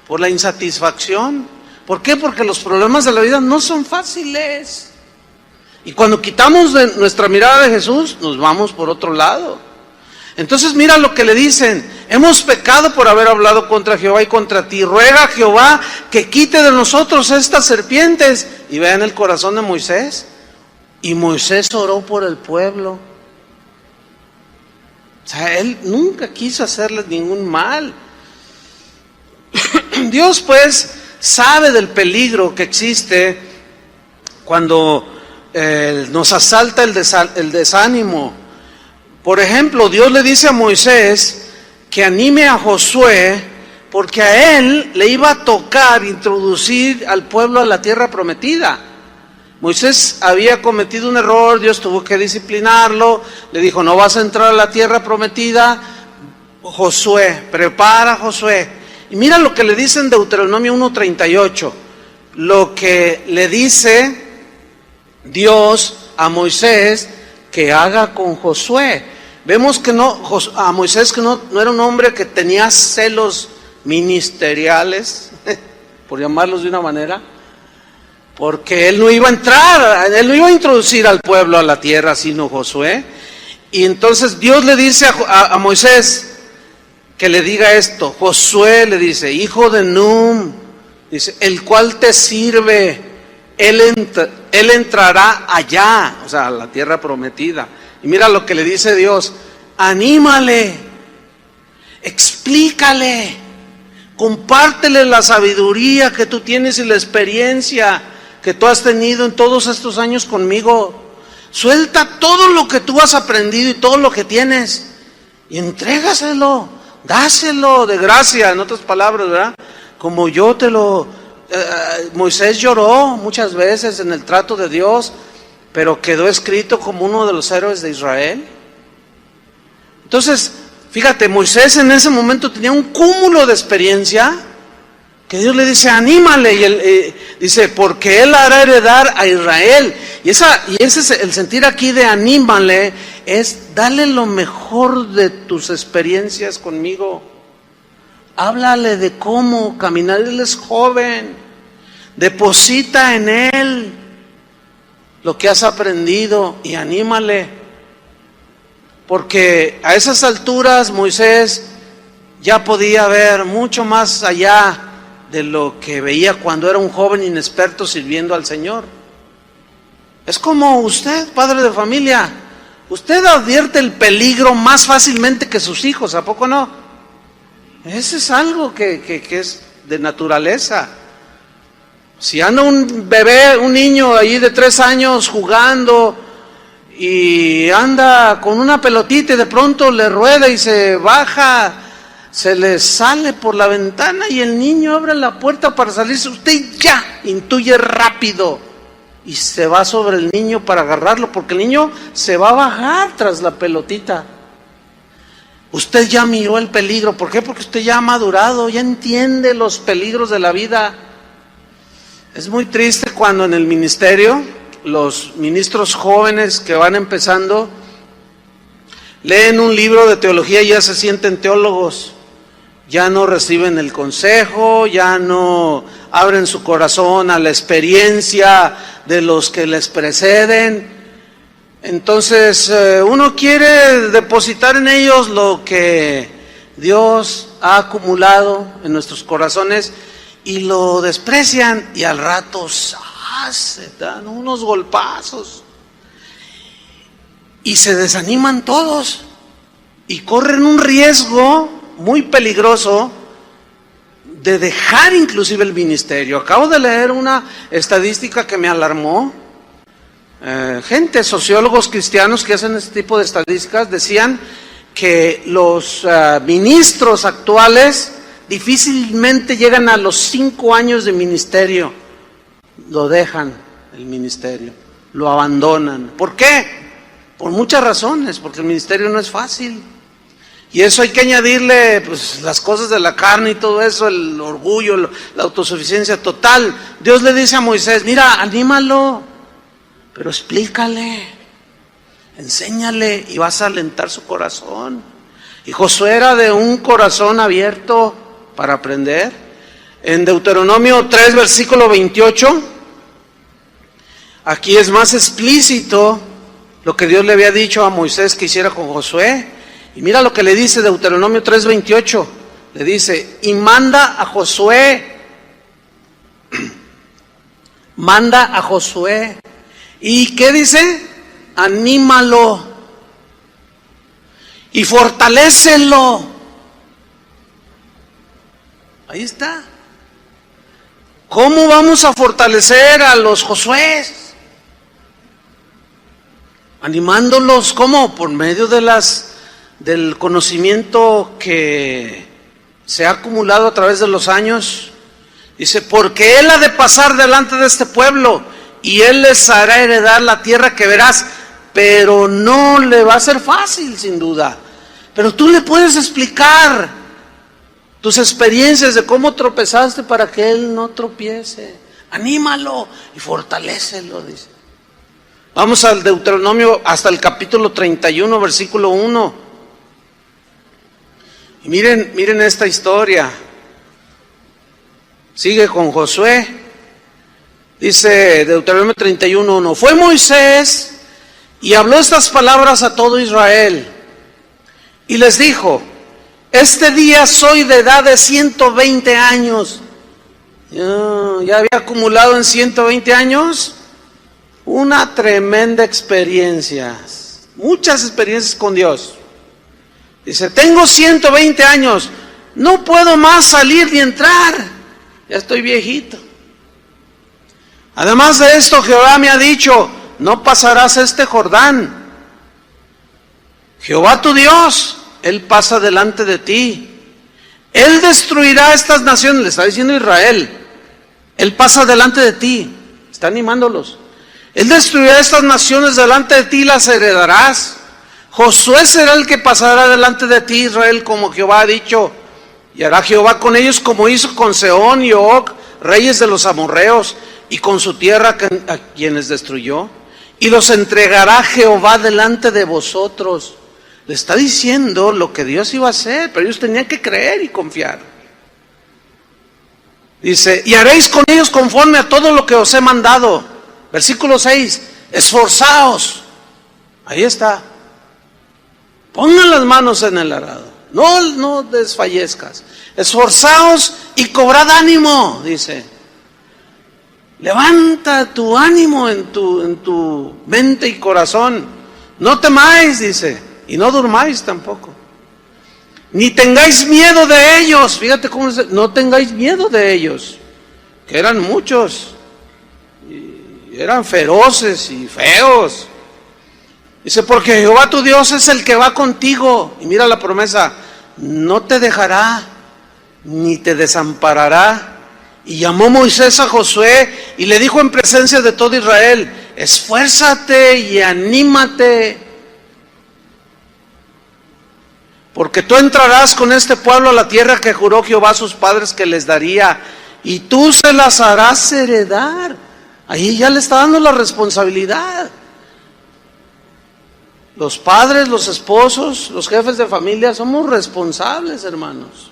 por la insatisfacción. ¿Por qué? Porque los problemas de la vida no son fáciles. Y cuando quitamos de nuestra mirada de Jesús, nos vamos por otro lado. Entonces mira lo que le dicen: hemos pecado por haber hablado contra Jehová y contra ti. Ruega a Jehová que quite de nosotros estas serpientes. Y vean el corazón de Moisés. Y Moisés oró por el pueblo. O sea, él nunca quiso hacerles ningún mal. Dios pues sabe del peligro que existe cuando nos asalta el desánimo. Por ejemplo, Dios le dice a Moisés que anime a Josué, porque a él le iba a tocar introducir al pueblo a la tierra prometida. Moisés había cometido un error, Dios tuvo que disciplinarlo, le dijo, no vas a entrar a la tierra prometida. Josué, prepara Josué. Y mira lo que le dice en Deuteronomio 1:38, lo que le dice Dios a Moisés que haga con Josué. Vemos que a Moisés que no era un hombre que tenía celos ministeriales, por llamarlos de una manera, porque él no iba a entrar, él no iba a introducir al pueblo a la tierra, sino Josué. Y entonces Dios le dice a Moisés que le diga esto. Josué le dice, hijo de Num, dice, el cual te sirve, él entrará allá, o sea, a la tierra prometida. Y mira lo que le dice Dios: anímale, explícale, compártele la sabiduría que tú tienes y la experiencia que tú has tenido en todos estos años conmigo. Suelta todo lo que tú has aprendido y todo lo que tienes y entrégaselo, dáselo de gracia, en otras palabras, ¿verdad? Como yo te lo... Moisés lloró muchas veces en el trato de Dios, pero quedó escrito como uno de los héroes de Israel. Entonces, fíjate, Moisés en ese momento tenía un cúmulo de experiencia que Dios le dice, anímale, y él dice, porque él hará heredar a Israel. Y ese es el sentir aquí de anímale, es dale lo mejor de tus experiencias conmigo. Háblale de cómo caminar, él es joven, deposita en él lo que has aprendido y anímale. Porque a esas alturas Moisés ya podía ver mucho más allá de lo que veía cuando era un joven inexperto sirviendo al Señor. Es como usted, padre de familia, usted advierte el peligro más fácilmente que sus hijos, ¿a poco no? Ese es algo que es de naturaleza. Si anda un bebé, un niño ahí de 3 años jugando y anda con una pelotita y de pronto le rueda y se baja, se le sale por la ventana y el niño abre la puerta para salirse, usted ya intuye rápido y se va sobre el niño para agarrarlo, porque el niño se va a bajar tras la pelotita. Usted ya miró el peligro. ¿Por qué? Porque usted ya ha madurado, ya entiende los peligros de la vida. Es muy triste cuando en el ministerio los ministros jóvenes que van empezando leen un libro de teología y ya se sienten teólogos, ya no reciben el consejo, ya no abren su corazón a la experiencia de los que les preceden. Entonces uno quiere depositar en ellos lo que Dios ha acumulado en nuestros corazones y lo desprecian, y al rato se dan unos golpazos y se desaniman todos y corren un riesgo muy peligroso de dejar inclusive el ministerio. Acabo de leer una estadística que me alarmó. Gente, sociólogos cristianos que hacen este tipo de estadísticas decían que los ministros actuales difícilmente llegan a los 5 años de ministerio. Lo dejan el ministerio, lo abandonan. ¿Por qué? Por muchas razones, porque el ministerio no es fácil. Y eso hay que añadirle pues las cosas de la carne y todo eso, el orgullo, la autosuficiencia total. Dios le dice a Moisés, mira, anímalo, pero explícale, enséñale y vas a alentar su corazón. Y Josué era de un corazón abierto para aprender. En Deuteronomio 3, versículo 28, aquí es más explícito lo que Dios le había dicho a Moisés que hiciera con Josué. Y mira lo que le dice Deuteronomio 3:28. Le dice, y manda a Josué. Manda a Josué. ¿Y qué dice? Anímalo. Y fortalécelo. Ahí está. ¿Cómo vamos a fortalecer a los Josués? Animándolos, ¿cómo? Por medio del conocimiento que se ha acumulado a través de los años. Dice, porque Él ha de pasar delante de este pueblo y Él les hará heredar la tierra que verás, pero no le va a ser fácil, sin duda. Pero tú le puedes explicar tus experiencias de cómo tropezaste para que Él no tropiece. Anímalo y fortalécelo, dice. Vamos al Deuteronomio hasta el capítulo 31, versículo 1. Y miren esta historia. Sigue con Josué. Dice Deuteronomio 31:1. Fue Moisés y habló estas palabras a todo Israel. Y les dijo, este día soy de edad de 120 años. Ya había acumulado en 120 años una tremenda experiencia. Muchas experiencias con Dios. Dice, tengo 120 años, no puedo más salir ni entrar, ya estoy viejito. Además de esto, Jehová me ha dicho, no pasarás este Jordán. Jehová tu Dios, Él pasa delante de ti. Él destruirá estas naciones, le está diciendo Israel. Él pasa delante de ti, está animándolos. Él destruirá estas naciones delante de ti y las heredarás. Josué será el que pasará delante de ti, Israel, como Jehová ha dicho. Y hará Jehová con ellos como hizo con Sehón y Og, reyes de los amorreos, y con su tierra a quienes destruyó. Y los entregará Jehová delante de vosotros. Le está diciendo lo que Dios iba a hacer, pero ellos tenían que creer y confiar. Dice, y haréis con ellos conforme a todo lo que os he mandado. Versículo 6, esforzaos. Ahí está. Pongan las manos en el arado, no desfallezcas. Esforzaos y cobrad ánimo, dice. Levanta tu ánimo en tu mente y corazón. No temáis, dice, y no durmáis tampoco. Ni tengáis miedo de ellos. Fíjate cómo dice, no tengáis miedo de ellos, que eran muchos, y eran feroces y feos. Dice, porque Jehová tu Dios es el que va contigo. Y mira la promesa, no te dejará, ni te desamparará. Y llamó Moisés a Josué y le dijo en presencia de todo Israel, esfuérzate y anímate, porque tú entrarás con este pueblo a la tierra que juró Jehová a sus padres que les daría, y tú se las harás heredar. Ahí ya le está dando la responsabilidad. Los padres, los esposos, los jefes de familia somos responsables, hermanos.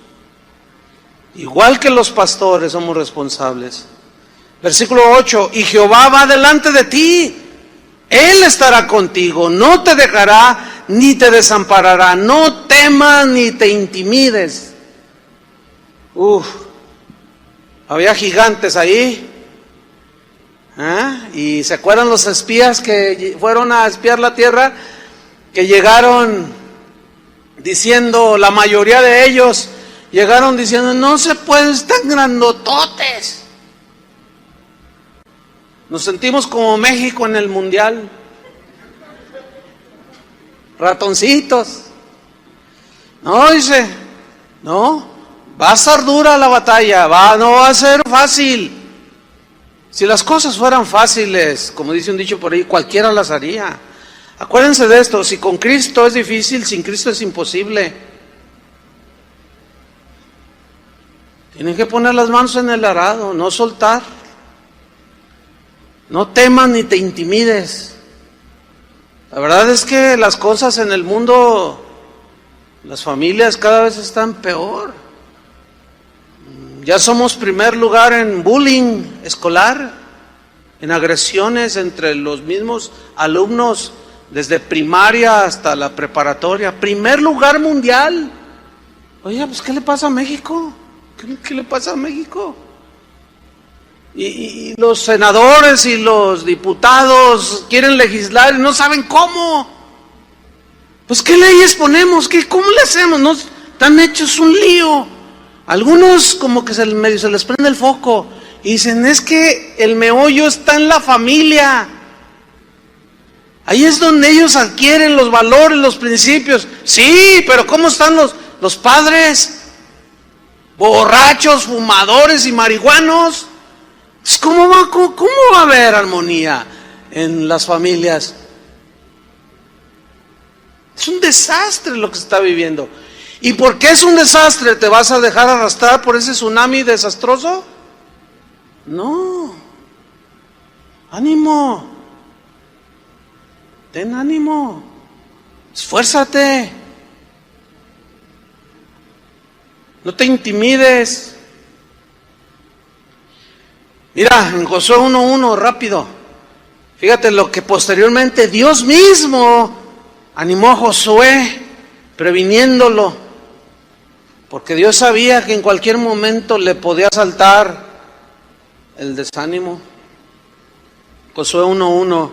Igual que los pastores somos responsables. Versículo 8, y Jehová va delante de ti, Él estará contigo, no te dejará ni te desamparará, no temas ni te intimides. Había gigantes ahí. Y se acuerdan los espías que fueron a espiar la tierra, que llegaron diciendo, la mayoría de ellos llegaron diciendo, no se puede, están grandototes. Nos sentimos como México en el mundial, ratoncitos. No, dice, no, va a estar dura la batalla, no va a ser fácil. Si las cosas fueran fáciles, como dice un dicho por ahí, cualquiera las haría. Acuérdense de esto, si con Cristo es difícil, sin Cristo es imposible. Tienen que poner las manos en el arado, no soltar. No temas ni te intimides. La verdad es que las cosas en el mundo, las familias cada vez están peor. Ya somos primer lugar en bullying escolar, en agresiones entre los mismos alumnos, desde primaria hasta la preparatoria. Primer lugar mundial. Oye, pues ¿qué le pasa a México? ¿Qué le pasa a México? Y los senadores y los diputados quieren legislar y no saben cómo. Pues ¿qué leyes ponemos? ¿Cómo le hacemos? No, están hechos un lío. Algunos como que medio se les prende el foco y dicen, es que el meollo está en la familia. Ahí es donde ellos adquieren los valores, los principios. Sí, pero ¿cómo están los padres? Borrachos, fumadores y marihuanos. ¿Cómo va a haber armonía en las familias? Es un desastre lo que se está viviendo. ¿Y por qué es un desastre? ¿Te vas a dejar arrastrar por ese tsunami desastroso? No. Ánimo. Ten ánimo. Esfuérzate. No te intimides. Mira, en Josué 1:1, rápido. Fíjate lo que posteriormente Dios mismo animó a Josué, previniéndolo, porque Dios sabía que en cualquier momento le podía saltar el desánimo. Josué 1:1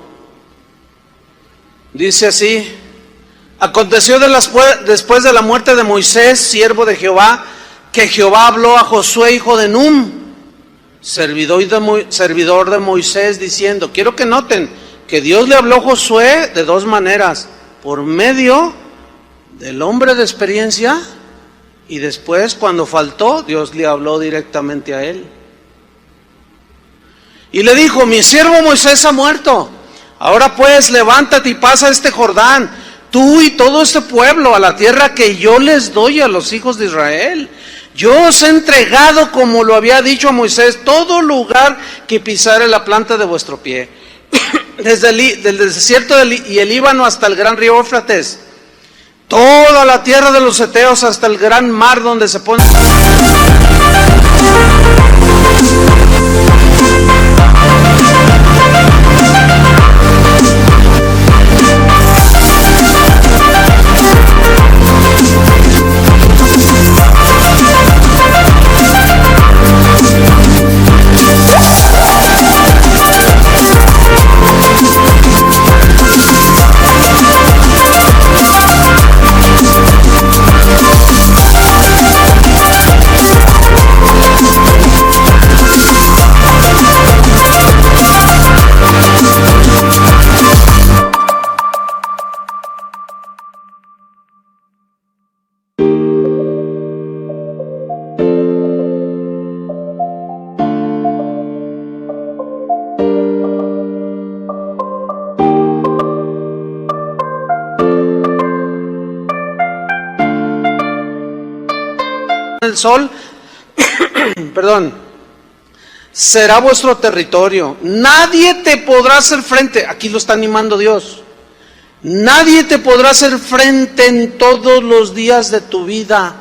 dice así: aconteció después de la muerte de Moisés, siervo de Jehová, que Jehová habló a Josué, hijo de Nun, servidor de Moisés, diciendo, quiero que noten que Dios le habló a Josué de dos maneras: por medio del hombre de experiencia, y después, cuando faltó, Dios le habló directamente a él. Y le dijo, mi siervo Moisés ha muerto. Ahora pues, levántate y pasa este Jordán, tú y todo este pueblo, a la tierra que yo les doy a los hijos de Israel. Yo os he entregado, como lo había dicho a Moisés, todo lugar que pisare la planta de vuestro pie, desde el desierto y el Líbano hasta el gran río Éufrates, toda la tierra de los heteos hasta el gran mar donde se pone. El sol, perdón, será vuestro territorio. Nadie te podrá hacer frente. Aquí lo está animando Dios. Nadie te podrá hacer frente en todos los días de tu vida.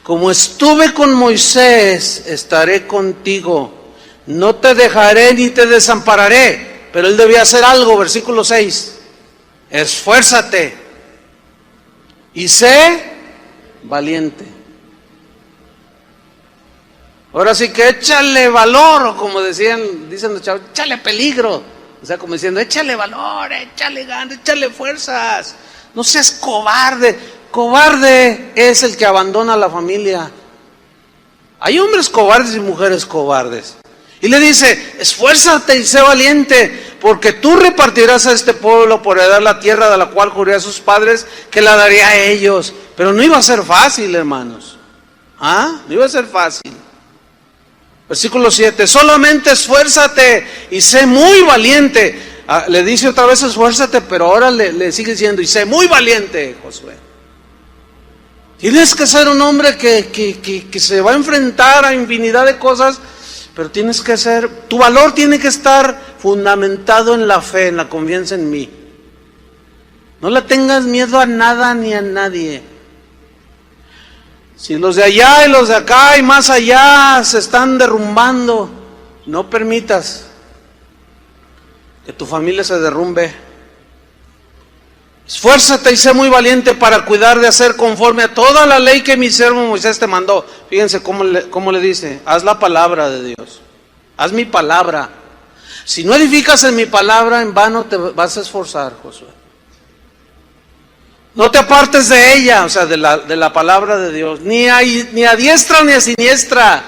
como estuve con Moisés, estaré contigo. No te dejaré ni te desampararé. Pero él debía hacer algo, versículo 6. Esfuérzate y sé valiente. Ahora sí que échale valor, o como dicen los chavos, échale peligro. O sea, como diciendo, échale valor, échale ganas, échale fuerzas. No seas cobarde. Cobarde es el que abandona a la familia. Hay hombres cobardes y mujeres cobardes. Y le dice, esfuérzate y sé valiente, porque tú repartirás a este pueblo por heredar la tierra de la cual juré a sus padres que la daría a ellos. Pero no iba a ser fácil, hermanos. No iba a ser fácil. Versículo 7, solamente esfuérzate y sé muy valiente. Le dice otra vez esfuérzate, pero ahora le sigue diciendo, y sé muy valiente, Josué. Tienes que ser un hombre que se va a enfrentar a infinidad de cosas, pero tienes que ser, tu valor tiene que estar fundamentado en la fe, en la confianza en mí. No le tengas miedo a nada ni a nadie. Si los de allá y los de acá y más allá se están derrumbando, no permitas que tu familia se derrumbe. Esfuérzate y sé muy valiente para cuidar de hacer conforme a toda la ley que mi siervo Moisés te mandó. Fíjense cómo le dice, haz la palabra de Dios, haz mi palabra. Si no edificas en mi palabra, en vano te vas a esforzar, Josué. No te apartes de ella, o sea, de la palabra de Dios, ni a diestra ni a siniestra,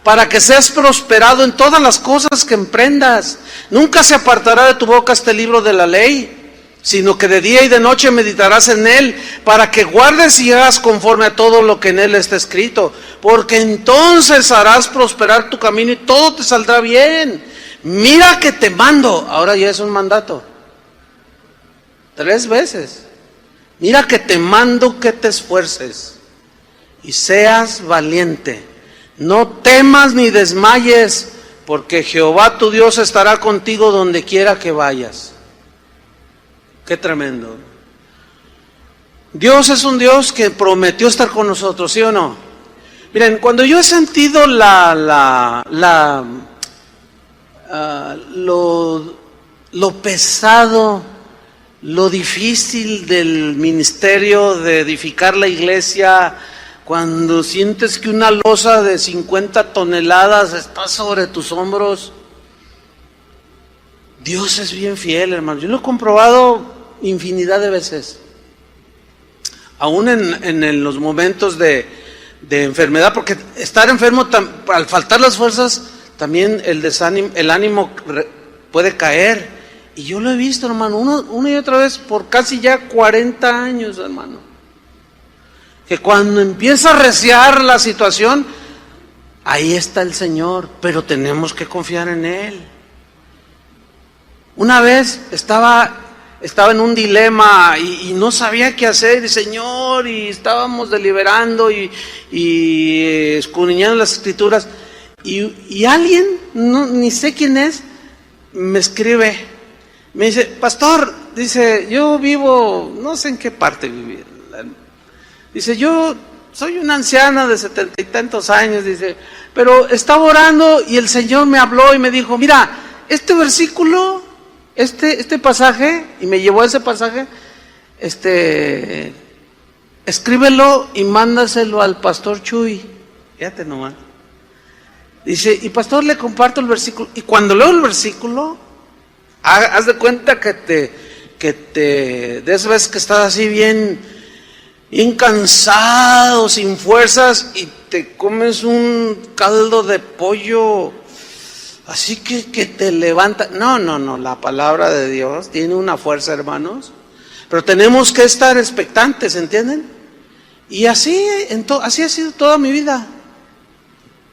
para que seas prosperado en todas las cosas que emprendas. Nunca se apartará de tu boca este libro de la ley, sino que de día y de noche meditarás en él, para que guardes y hagas conforme a todo lo que en él está escrito, porque entonces harás prosperar tu camino y todo te saldrá bien. Mira que te mando, ahora ya es un mandato, 3 veces. Mira que te mando que te esfuerces y seas valiente. No temas ni desmayes, porque Jehová tu Dios estará contigo donde quiera que vayas. Qué tremendo. Dios es un Dios que prometió estar con nosotros, ¿sí o no? Miren, cuando yo he sentido lo pesado, lo difícil del ministerio de edificar la iglesia, cuando sientes que una losa de 50 toneladas está sobre tus hombros, Dios es bien fiel, hermano. Yo lo he comprobado infinidad de veces, aún en los momentos de enfermedad, porque estar enfermo, al faltar las fuerzas, también el ánimo puede caer. Y yo lo he visto, hermano, una y otra vez por casi ya 40 años, hermano. Que cuando empieza a reciar la situación, ahí está el Señor, pero tenemos que confiar en Él. Una vez estaba en un dilema y no sabía qué hacer, y Señor, y estábamos deliberando y escudriñando las Escrituras, y alguien, ni sé quién es, me escribe. Me dice, pastor, dice, yo vivo, no sé en qué parte vivir. Dice, yo soy una anciana de 70 y tantos años, dice, pero estaba orando y el Señor me habló y me dijo, mira, este versículo, este pasaje, y me llevó a ese pasaje, escríbelo y mándaselo al pastor Chuy. Fíjate nomás. Dice, y pastor, le comparto el versículo, y cuando leo el versículo, haz de cuenta que de esas veces que estás así bien cansado, sin fuerzas, y te comes un caldo de pollo, así que te levanta. No, la palabra de Dios tiene una fuerza, hermanos, pero tenemos que estar expectantes, ¿entienden? Y así ha sido toda mi vida.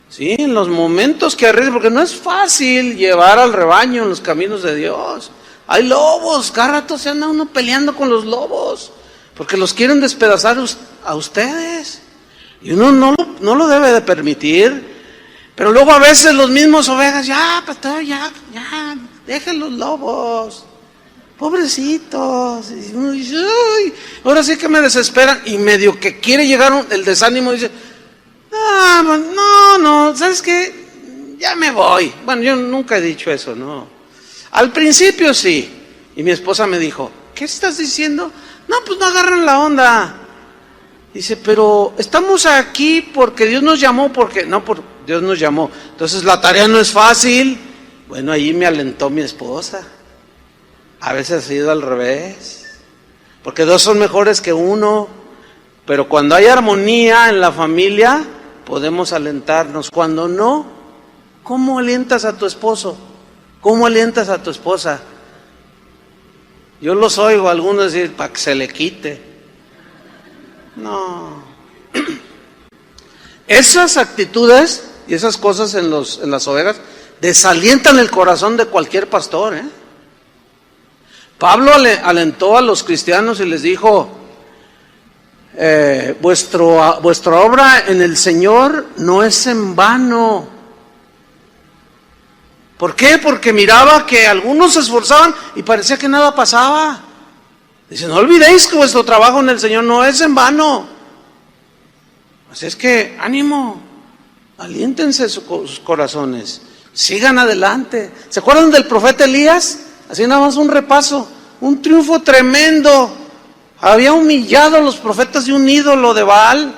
Sí, en los momentos que arriesgo, porque no es fácil llevar al rebaño en los caminos de Dios. Hay lobos, cada rato se anda uno peleando con los lobos, porque los quieren despedazar a ustedes. Y uno no lo debe de permitir. Pero luego a veces los mismos ovejas, ya, pastor, ya, dejen los lobos, pobrecitos. Y uno dice, ay, ahora sí que me desesperan. Y medio que quiere llegar el desánimo, dice, No, ¿sabes qué? Ya me voy. Bueno, yo nunca he dicho eso, no. Al principio sí. Y mi esposa me dijo, ¿qué estás diciendo? No, pues no agarran la onda. Dice, pero estamos aquí porque Dios nos llamó, Dios nos llamó. Entonces la tarea no es fácil. Bueno, ahí me alentó mi esposa. A veces ha sido al revés. Porque dos son mejores que uno. Pero cuando hay armonía en la familia, podemos alentarnos. Cuando no, ¿cómo alientas a tu esposo? ¿Cómo alientas a tu esposa? Yo los oigo a algunos decir, para que se le quite. No. Esas actitudes y esas cosas en las ovejas desalientan el corazón de cualquier pastor, ¿eh? Pablo alentó a los cristianos y les dijo, vuestra obra en el Señor no es en vano. ¿Por qué? Porque miraba que algunos se esforzaban y parecía que nada pasaba. Dice, no olvidéis que vuestro trabajo en el Señor no es en vano. Así es que, ánimo, aliéntense sus corazones, sigan adelante. ¿Se acuerdan del profeta Elías? Así nada más un repaso, un triunfo tremendo. Había humillado a los profetas de un ídolo de Baal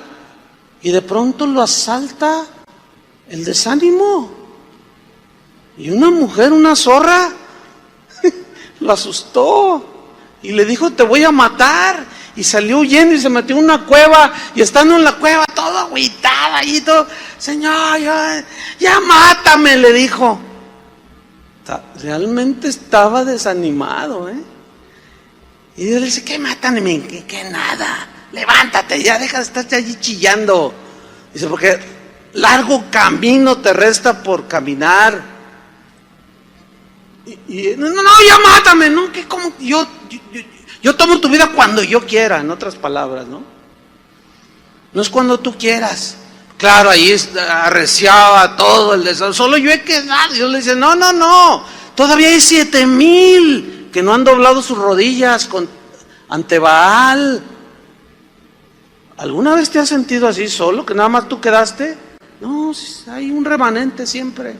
y de pronto lo asalta el desánimo. Y una mujer, una zorra, lo asustó y le dijo, te voy a matar. Y salió huyendo y se metió en una cueva. Y estando en la cueva, todo agüitada y todo, Señor, ya mátame, le dijo. Realmente estaba desanimado, ¿eh? Y Dios le dice, ¿qué mátame? ¿Qué nada? Levántate, ya deja de estarte allí chillando. Dice, porque largo camino te resta por caminar. No, ya mátame, ¿no? ¿Qué, cómo? Yo tomo tu vida cuando yo quiera, en otras palabras, ¿no? No es cuando tú quieras. Claro, ahí arreciaba todo el desastre. Solo yo he quedado. Dios le dice, no. Todavía hay 7,000 que no han doblado sus rodillas ante Baal. ¿Alguna vez te has sentido así solo, que nada más tú quedaste? No, hay un remanente siempre.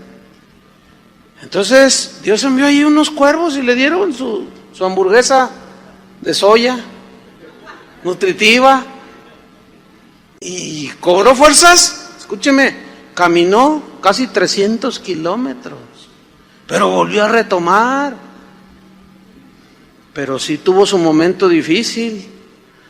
Entonces Dios envió ahí unos cuervos y le dieron su hamburguesa de soya nutritiva y cobró fuerzas. Escúcheme, caminó casi 300 kilómetros, pero volvió a retomar. Pero sí tuvo su momento difícil.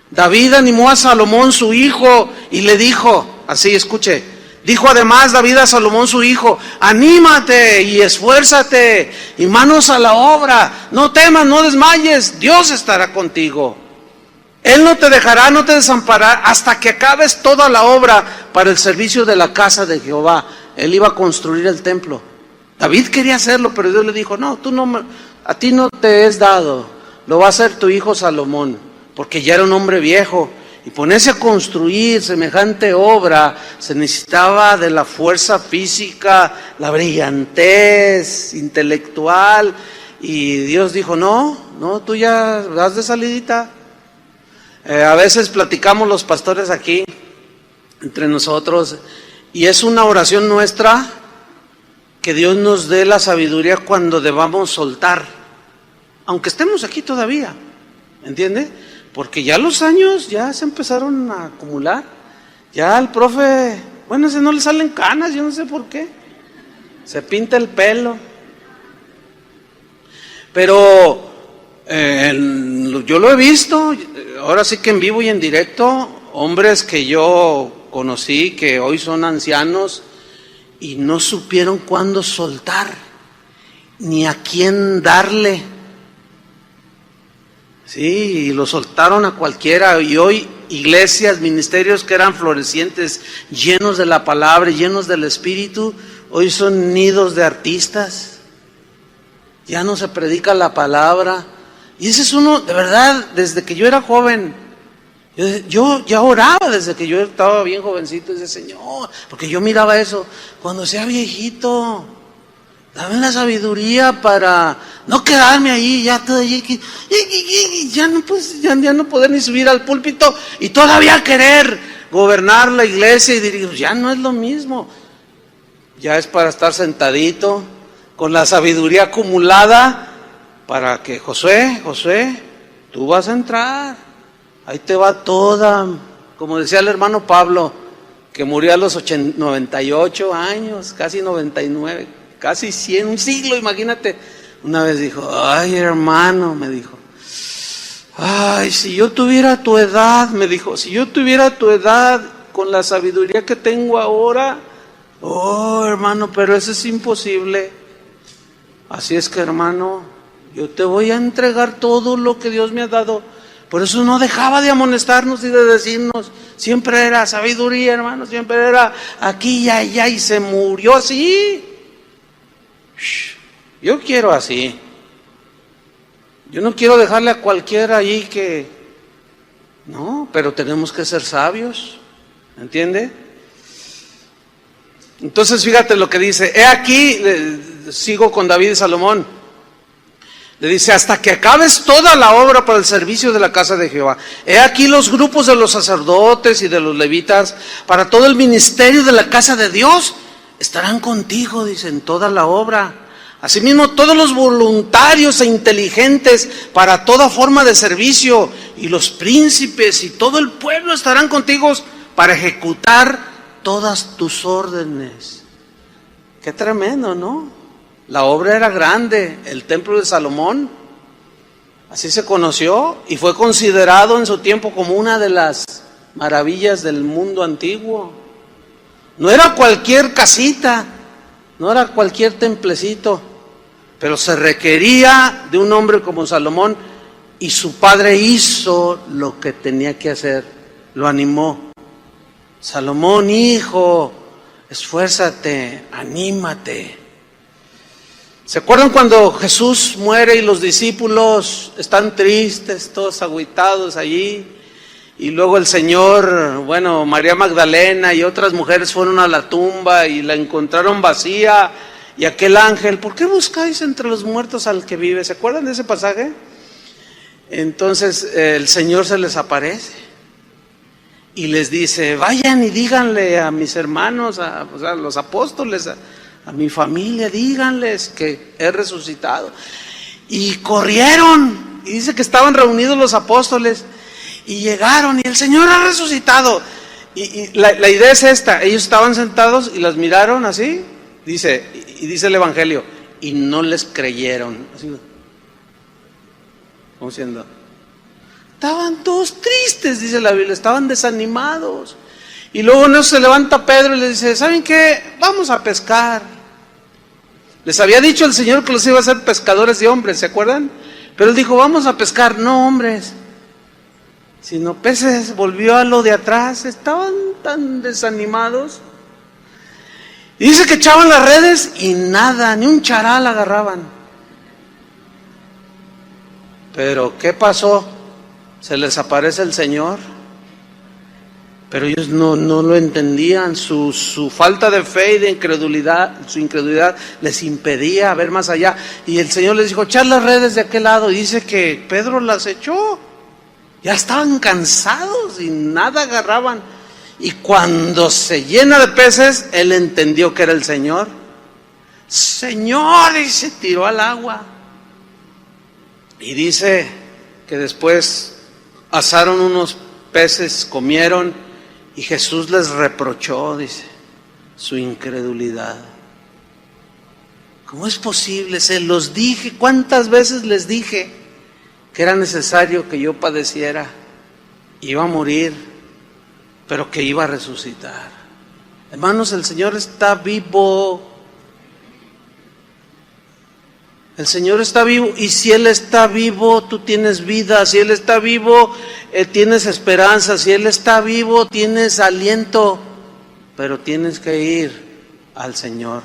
David animó a Salomón su hijo y le dijo, así escuche, dijo además David a Salomón su hijo, anímate y esfuérzate y manos a la obra, no temas, no desmayes, Dios estará contigo. Él no te dejará, no te desamparará hasta que acabes toda la obra para el servicio de la casa de Jehová. Él iba a construir el templo. David quería hacerlo, pero Dios le dijo, no, a ti no te es dado, lo va a hacer tu hijo Salomón, porque ya era un hombre viejo. Y ponerse a construir semejante obra se necesitaba de la fuerza física, la brillantez intelectual. Y Dios dijo, no, tú ya vas de salidita. A veces platicamos los pastores aquí, entre nosotros, y es una oración nuestra que Dios nos dé la sabiduría cuando debamos soltar, aunque estemos aquí todavía, ¿entiende? Porque ya los años ya se empezaron a acumular. Ya al profe, bueno, ese no le salen canas, yo no sé por qué. Se pinta el pelo. Pero yo lo he visto, ahora sí que en vivo y en directo, hombres que yo conocí, que hoy son ancianos, y no supieron cuándo soltar, ni a quién darle. Sí, y lo soltaron a cualquiera, y hoy iglesias, ministerios que eran florecientes, llenos de la palabra, llenos del Espíritu, hoy son nidos de artistas. Ya no se predica la palabra. Y ese es uno, de verdad, desde que yo era joven, yo ya oraba desde que yo estaba bien jovencito, decía, Señor, porque yo miraba eso, cuando sea viejito, dame la sabiduría para no quedarme ahí ya todavía, ya no poder ni subir al púlpito y todavía querer gobernar la iglesia y dirigir, ya no es lo mismo. Ya es para estar sentadito con la sabiduría acumulada para que Josué, tú vas a entrar. Ahí te va toda, como decía el hermano Pablo, que murió a los 98 años, casi 99, casi 100, un siglo, imagínate. Una vez dijo, ay hermano, me dijo, ay, si yo tuviera tu edad, me dijo, si yo tuviera tu edad con la sabiduría que tengo ahora, oh hermano, pero eso es imposible. Así es que hermano, yo te voy a entregar todo lo que Dios me ha dado. Por eso no dejaba de amonestarnos y de decirnos, siempre era sabiduría, hermano, siempre era aquí y allá, y se murió así. Yo quiero así. Yo no quiero dejarle a cualquiera ahí que... No, pero tenemos que ser sabios, ¿entiende? Entonces fíjate lo que dice, he aquí, sigo con David y Salomón. Le dice, hasta que acabes toda la obra para el servicio de la casa de Jehová. He aquí los grupos de los sacerdotes y de los levitas para todo el ministerio de la casa de Dios estarán contigo, dice, en toda la obra. Asimismo, todos los voluntarios e inteligentes para toda forma de servicio y los príncipes y todo el pueblo estarán contigo para ejecutar todas tus órdenes. Qué tremendo, ¿no? La obra era grande, el templo de Salomón, así se conoció y fue considerado en su tiempo como una de las maravillas del mundo antiguo. No era cualquier casita, no era cualquier templecito, pero se requería de un hombre como Salomón y su padre hizo lo que tenía que hacer, lo animó. Salomón, hijo, esfuérzate, anímate. ¿Se acuerdan cuando Jesús muere y los discípulos están tristes, todos agüitados allí? Y luego el Señor, María Magdalena y otras mujeres fueron a la tumba y la encontraron vacía. Y aquel ángel, ¿por qué buscáis entre los muertos al que vive? ¿Se acuerdan de ese pasaje? Entonces el Señor se les aparece y les dice, vayan y díganle a mis hermanos, a los apóstoles, a mi familia, díganles que he resucitado. Y corrieron, y dice que estaban reunidos los apóstoles, y llegaron, y el Señor ha resucitado. Y la idea es esta, ellos estaban sentados y las miraron así, dice el Evangelio, y no les creyeron. Así, ¿cómo siendo? Estaban todos tristes, dice la Biblia, estaban desanimados. Y luego en eso se levanta Pedro y le dice, ¿saben qué? Vamos a pescar. Les había dicho el Señor que los iba a hacer pescadores de hombres, ¿se acuerdan? Pero él dijo, vamos a pescar, no hombres, sino peces. Volvió a lo de atrás, estaban tan desanimados. Y dice que echaban las redes y nada, ni un charal agarraban. Pero ¿qué pasó? Se les aparece el Señor. Pero ellos no lo entendían, su falta de fe y de incredulidad, su incredulidad les impedía ver más allá. Y el Señor les dijo, echad las redes de aquel lado. Y dice que Pedro las echó. Ya estaban cansados y nada agarraban. Y cuando se llena de peces, él entendió que era el Señor. Señor, y se tiró al agua. Y dice que después asaron unos peces, comieron. Y Jesús les reprochó, dice, su incredulidad. ¿Cómo es posible? Se los dije, ¿cuántas veces les dije que era necesario que yo padeciera? Iba a morir, pero que iba a resucitar. Hermanos, el Señor está vivo. El Señor está vivo, y si Él está vivo, tú tienes vida. Si Él está vivo, tienes esperanza. Si Él está vivo, tienes aliento, pero tienes que ir al Señor.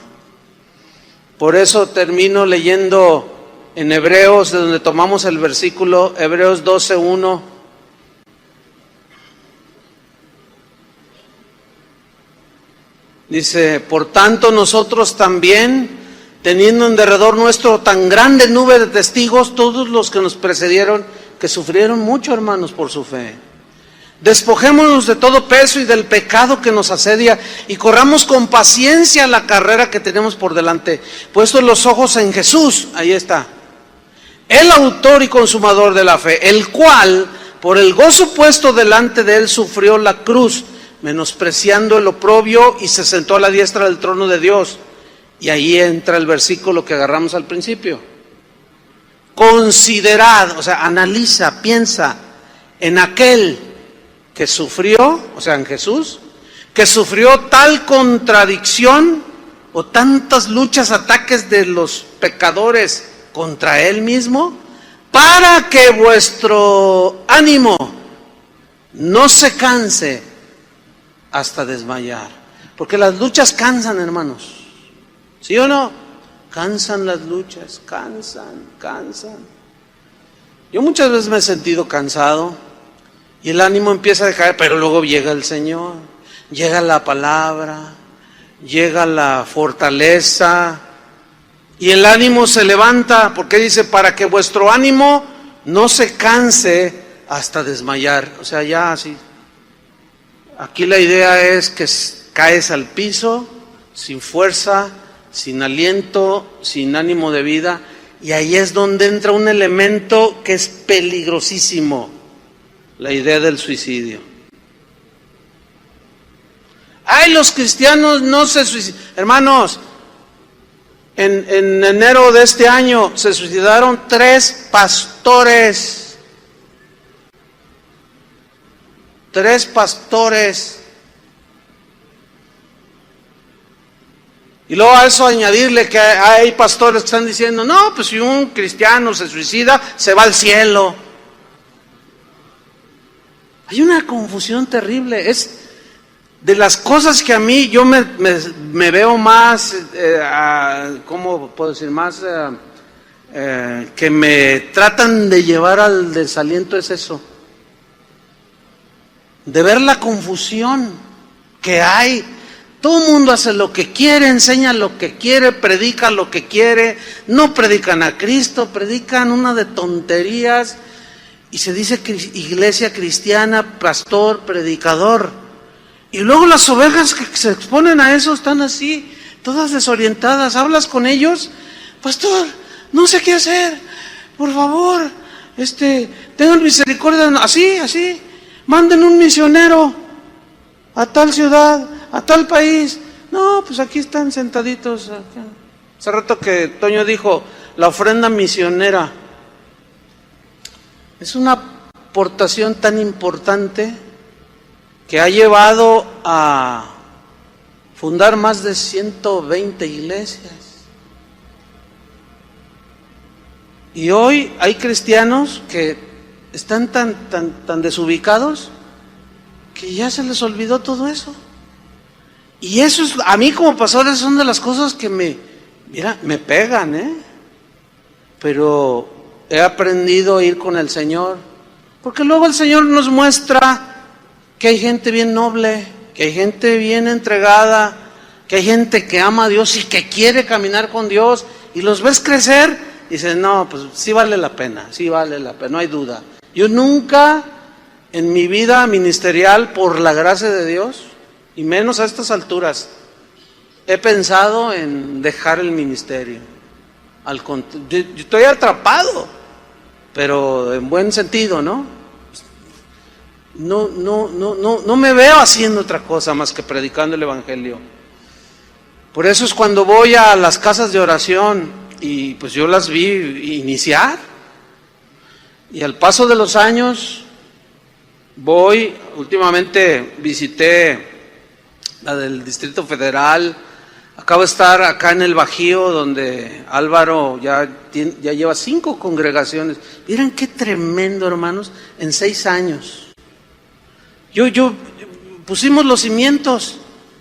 Por eso termino leyendo en Hebreos, de donde tomamos el versículo, Hebreos 12:1. Dice, por tanto nosotros también, teniendo en derredor nuestro tan grande nube de testigos, todos los que nos precedieron, que sufrieron mucho, hermanos, por su fe, Despojémonos de todo peso y del pecado que nos asedia y corramos con paciencia la carrera que tenemos por delante, puestos los ojos en Jesús. Ahí está, el autor y consumador de la fe, el cual por el gozo puesto delante de él sufrió la cruz, menospreciando el oprobio, y se sentó a la diestra del trono de Dios. Y ahí entra el versículo que agarramos al principio. Considerad, o sea, analiza, piensa en aquel que sufrió, o sea, en Jesús, que sufrió tal contradicción o tantas luchas, ataques de los pecadores contra él mismo, para que vuestro ánimo no se canse hasta desmayar. Porque las luchas cansan, hermanos. ¿Sí o no? Cansan las luchas, cansan. Yo muchas veces me he sentido cansado y el ánimo empieza a decaer, pero luego llega el Señor, llega la palabra, llega la fortaleza y el ánimo se levanta, porque dice, para que vuestro ánimo no se canse hasta desmayar. O sea, ya así. Aquí la idea es que caes al piso, sin fuerza, sin aliento, sin ánimo de vida, y ahí es donde entra un elemento que es peligrosísimo, la idea del suicidio. Ay, los cristianos no se suicidan. Hermanos, en enero de este año se suicidaron 3 pastores. 3 pastores. Y luego a eso añadirle que hay pastores que están diciendo, no, pues si un cristiano se suicida, se va al cielo. Hay una confusión terrible. Es de las cosas que a mí yo me veo más, ¿cómo puedo decir? Más que me tratan de llevar al desaliento, es eso. De ver la confusión que hay. Todo el mundo hace lo que quiere, enseña lo que quiere, predica lo que quiere, no predican a Cristo, predican una de tonterías y se dice iglesia cristiana, pastor, predicador. Y luego las ovejas que se exponen a eso están así, todas desorientadas. Hablas con ellos, pastor, no sé qué hacer, por favor, tengan misericordia, así, manden un misionero a tal ciudad, a tal país. No, pues aquí están sentaditos. Hace rato que Toño dijo, la ofrenda misionera. Es una aportación tan importante que ha llevado a fundar más de 120 iglesias. Y hoy hay cristianos que están tan desubicados que ya se les olvidó todo eso. Y eso es, a mí como pastor, son de las cosas que me pegan, pero he aprendido a ir con el Señor, porque luego el Señor nos muestra que hay gente bien noble, que hay gente bien entregada, que hay gente que ama a Dios y que quiere caminar con Dios, y los ves crecer, y dices, no, pues sí vale la pena, no hay duda. Yo nunca en mi vida ministerial, por la gracia de Dios, y menos a estas alturas, he pensado en dejar el ministerio. Yo estoy atrapado, pero en buen sentido, ¿no? No me veo haciendo otra cosa más que predicando el evangelio. Por eso es cuando voy a las casas de oración y pues yo las vi iniciar, y al paso de los años últimamente visité la del Distrito Federal, acabo de estar acá en el Bajío, donde Álvaro ya lleva 5 congregaciones. Miren qué tremendo, hermanos, en 6 años. Yo pusimos los cimientos,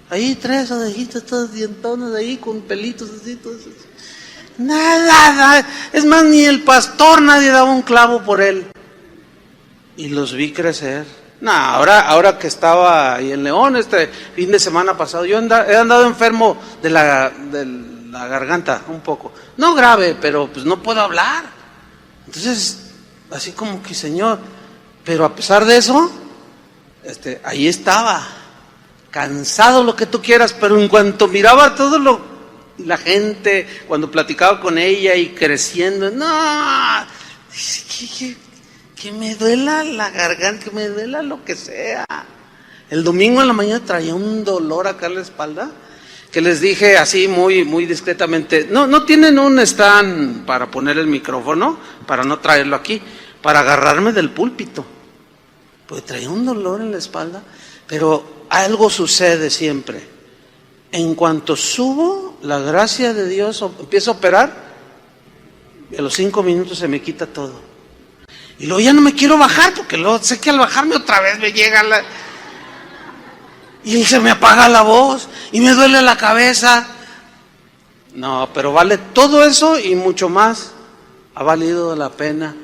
ahí 3 ovejitas, todas dientonas ahí con pelitos así, todos. Nada, es más, ni el pastor, nadie daba un clavo por él. Y los vi crecer. No, ahora que estaba ahí en León, este fin de semana pasado, yo he andado enfermo de la garganta un poco. No grave, pero pues no puedo hablar. Entonces, así como que, Señor, pero a pesar de eso, ahí estaba, cansado, lo que tú quieras, pero en cuanto miraba la gente, cuando platicaba con ella y creciendo, no, que me duela la garganta, que me duela lo que sea. El domingo en la mañana traía un dolor acá en la espalda, que les dije así muy, muy discretamente, no tienen un stand para poner el micrófono, para no traerlo aquí, para agarrarme del púlpito. Pues traía un dolor en la espalda, pero algo sucede siempre. En cuanto subo, la gracia de Dios empieza a operar, y a los 5 minutos se me quita todo. Y luego ya no me quiero bajar, porque luego sé que al bajarme otra vez me llega y se me apaga la voz, y me duele la cabeza. No, pero vale todo eso y mucho más. Ha valido la pena.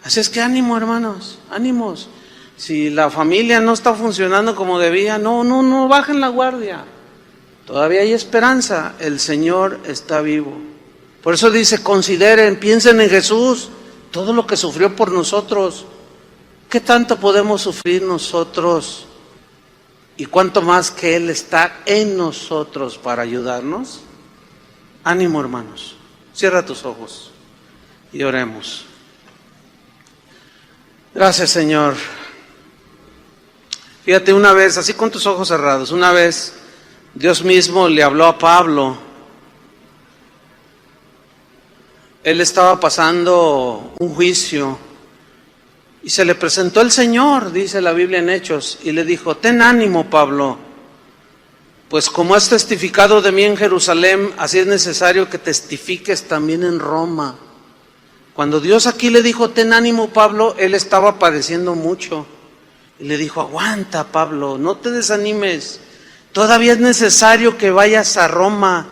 Así es que ánimo, hermanos, ánimos. Si la familia no está funcionando como debía, no bajen la guardia. Todavía hay esperanza, el Señor está vivo. Por eso dice, consideren, piensen en Jesús, todo lo que sufrió por nosotros. ¿Qué tanto podemos sufrir nosotros? ¿Y cuánto más que Él está en nosotros para ayudarnos? Ánimo, hermanos, cierra tus ojos y oremos. Gracias, Señor. Fíjate, una vez, así con tus ojos cerrados, una vez Dios mismo le habló a Pablo. Él estaba pasando un juicio y se le presentó el Señor, dice la Biblia en Hechos, y le dijo, ten ánimo, Pablo, pues como has testificado de mí en Jerusalén, así es necesario que testifiques también en Roma. Cuando Dios aquí le dijo, ten ánimo, Pablo, él estaba padeciendo mucho. Y le dijo, aguanta, Pablo, no te desanimes. Todavía es necesario que vayas a Roma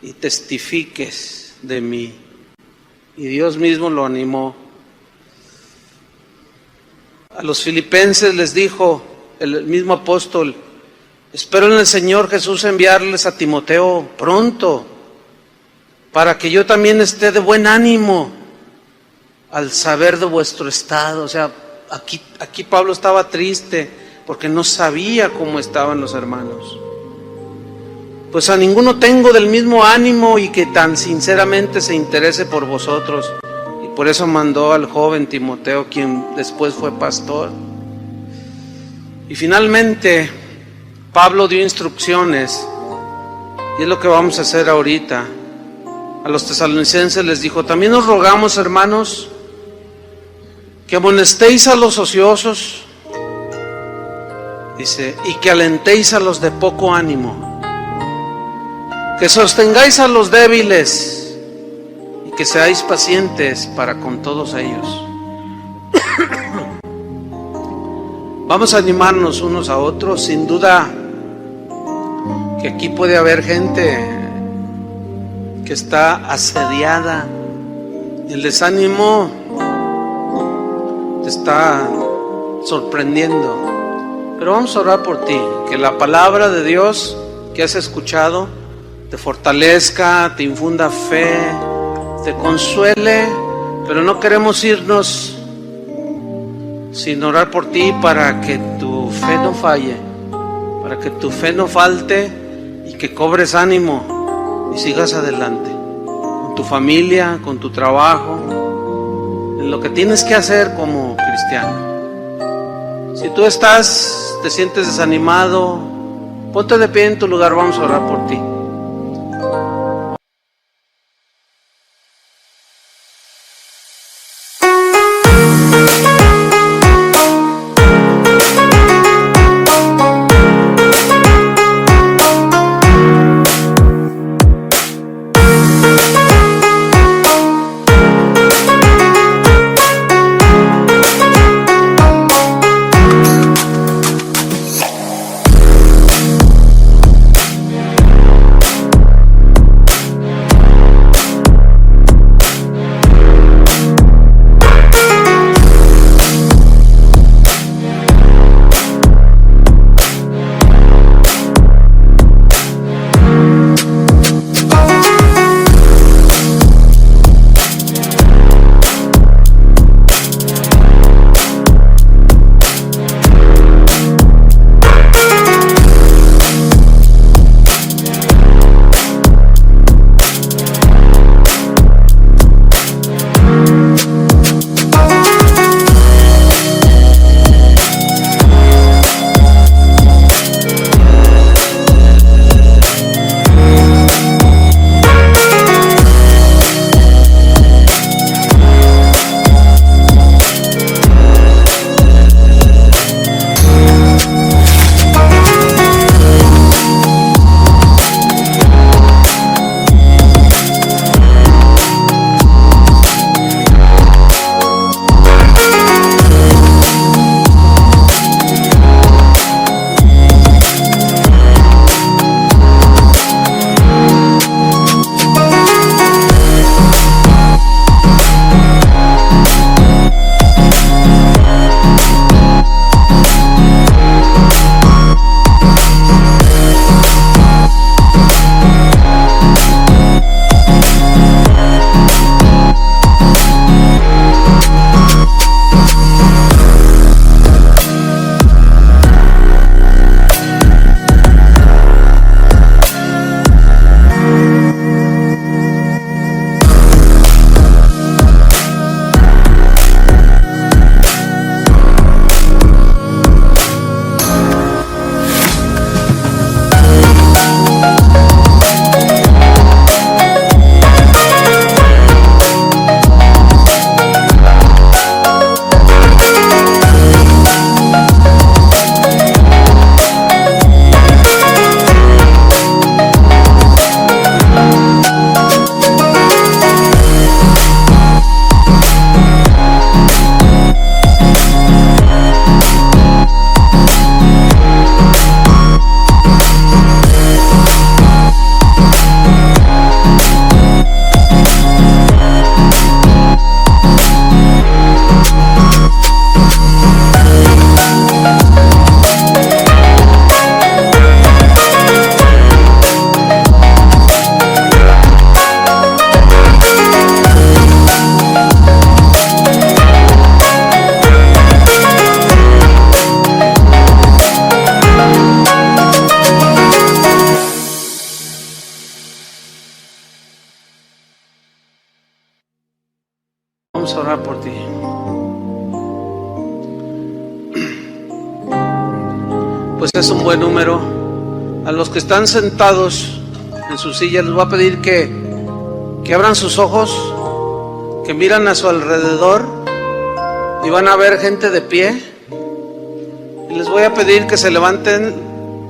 y testifiques de mí. Y Dios mismo lo animó. A los filipenses les dijo el mismo apóstol, espero en el Señor Jesús enviarles a Timoteo pronto, para que yo también esté de buen ánimo al saber de vuestro estado. O sea, aquí Pablo estaba triste porque no sabía cómo estaban los hermanos. Pues a ninguno tengo del mismo ánimo y que tan sinceramente se interese por vosotros. Y por eso mandó al joven Timoteo, quien después fue pastor. Y finalmente Pablo dio instrucciones, y es lo que vamos a hacer ahorita. A los tesalonicenses les dijo, también os rogamos, hermanos, que amonestéis a los ociosos, dice, y que alentéis a los de poco ánimo, que sostengáis a los débiles y que seáis pacientes para con todos ellos. Vamos a animarnos unos a otros. Sin duda que aquí puede haber gente que está asediada. El desánimo te está sorprendiendo. Pero vamos a orar por ti, que la palabra de Dios que has escuchado te fortalezca, te infunda fe, te consuele. Pero no queremos irnos sin orar por ti para que tu fe no falle, para que tu fe no falte y que cobres ánimo y sigas adelante con tu familia, con tu trabajo, en lo que tienes que hacer como cristiano. Si tú te sientes desanimado, ponte de pie en tu lugar, vamos a orar por ti. pues es un buen número. A los que están sentados en sus sillas les voy a pedir que abran sus ojos, que miran a su alrededor y van a ver gente de pie. Y les voy a pedir que se levanten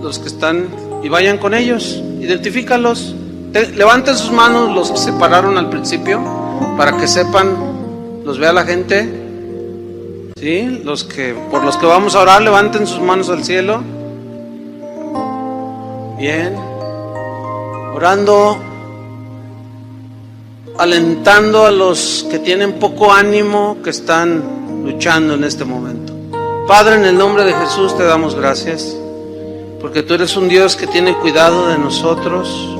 los que están y vayan con ellos. Identifícalos. Levanten sus manos los que se pararon al principio para que sepan, los vea la gente. ¿Sí? Por los que vamos a orar, levanten sus manos al cielo. Bien. Orando, alentando a los que tienen poco ánimo, que están luchando en este momento. Padre, en el nombre de Jesús te damos gracias, porque tú eres un Dios que tiene cuidado de nosotros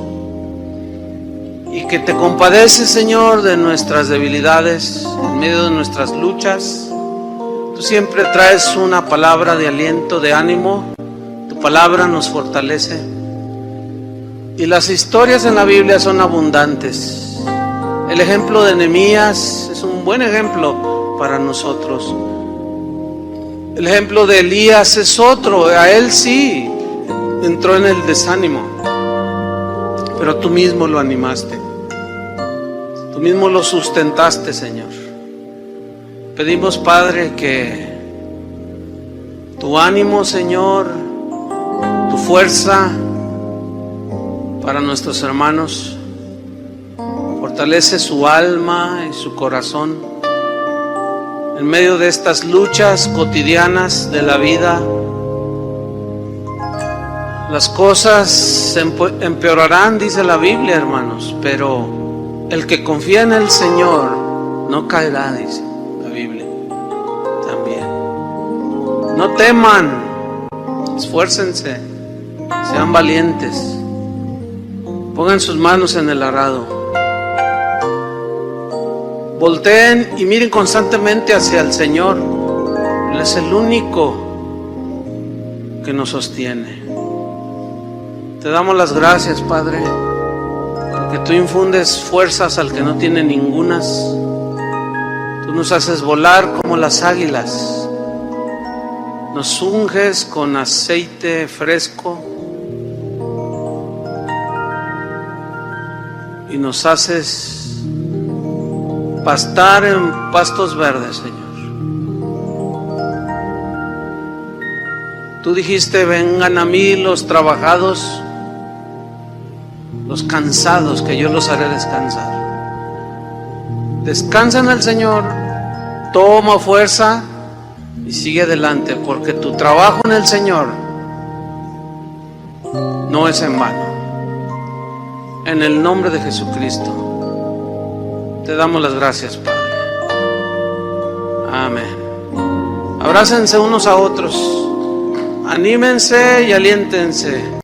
y que te compadeces, Señor, de nuestras debilidades, en medio de nuestras luchas. Tú siempre traes una palabra de aliento, de ánimo. Tu palabra nos fortalece. Y las historias en la Biblia son abundantes. El ejemplo de Nehemías es un buen ejemplo para nosotros. El ejemplo de Elías es otro. A él sí entró en el desánimo, pero tú mismo lo animaste. Tú mismo lo sustentaste, Señor. Pedimos, Padre, que tu ánimo, Señor, tu fuerza para nuestros hermanos, fortalece su alma y su corazón en medio de estas luchas cotidianas de la vida. Las cosas se empeorarán, dice la Biblia, hermanos, pero el que confía en el Señor no caerá, dice la Biblia también. No teman, esfuércense, sean valientes, pongan sus manos en el arado, volteen y miren constantemente hacia el Señor. Él es el único que nos sostiene. Te damos las gracias, Padre, porque tú infundes fuerzas al que no tiene ningunas. Tú nos haces volar como las águilas. Nos unges con aceite fresco y nos haces pastar en pastos verdes, Señor. Tú dijiste: vengan a mí los trabajados, los cansados, que yo los haré descansar. Descansa en el Señor, toma fuerza y sigue adelante, porque tu trabajo en el Señor no es en vano. En el nombre de Jesucristo te damos las gracias, Padre. Amén. Abrácense unos a otros, anímense y aliéntense.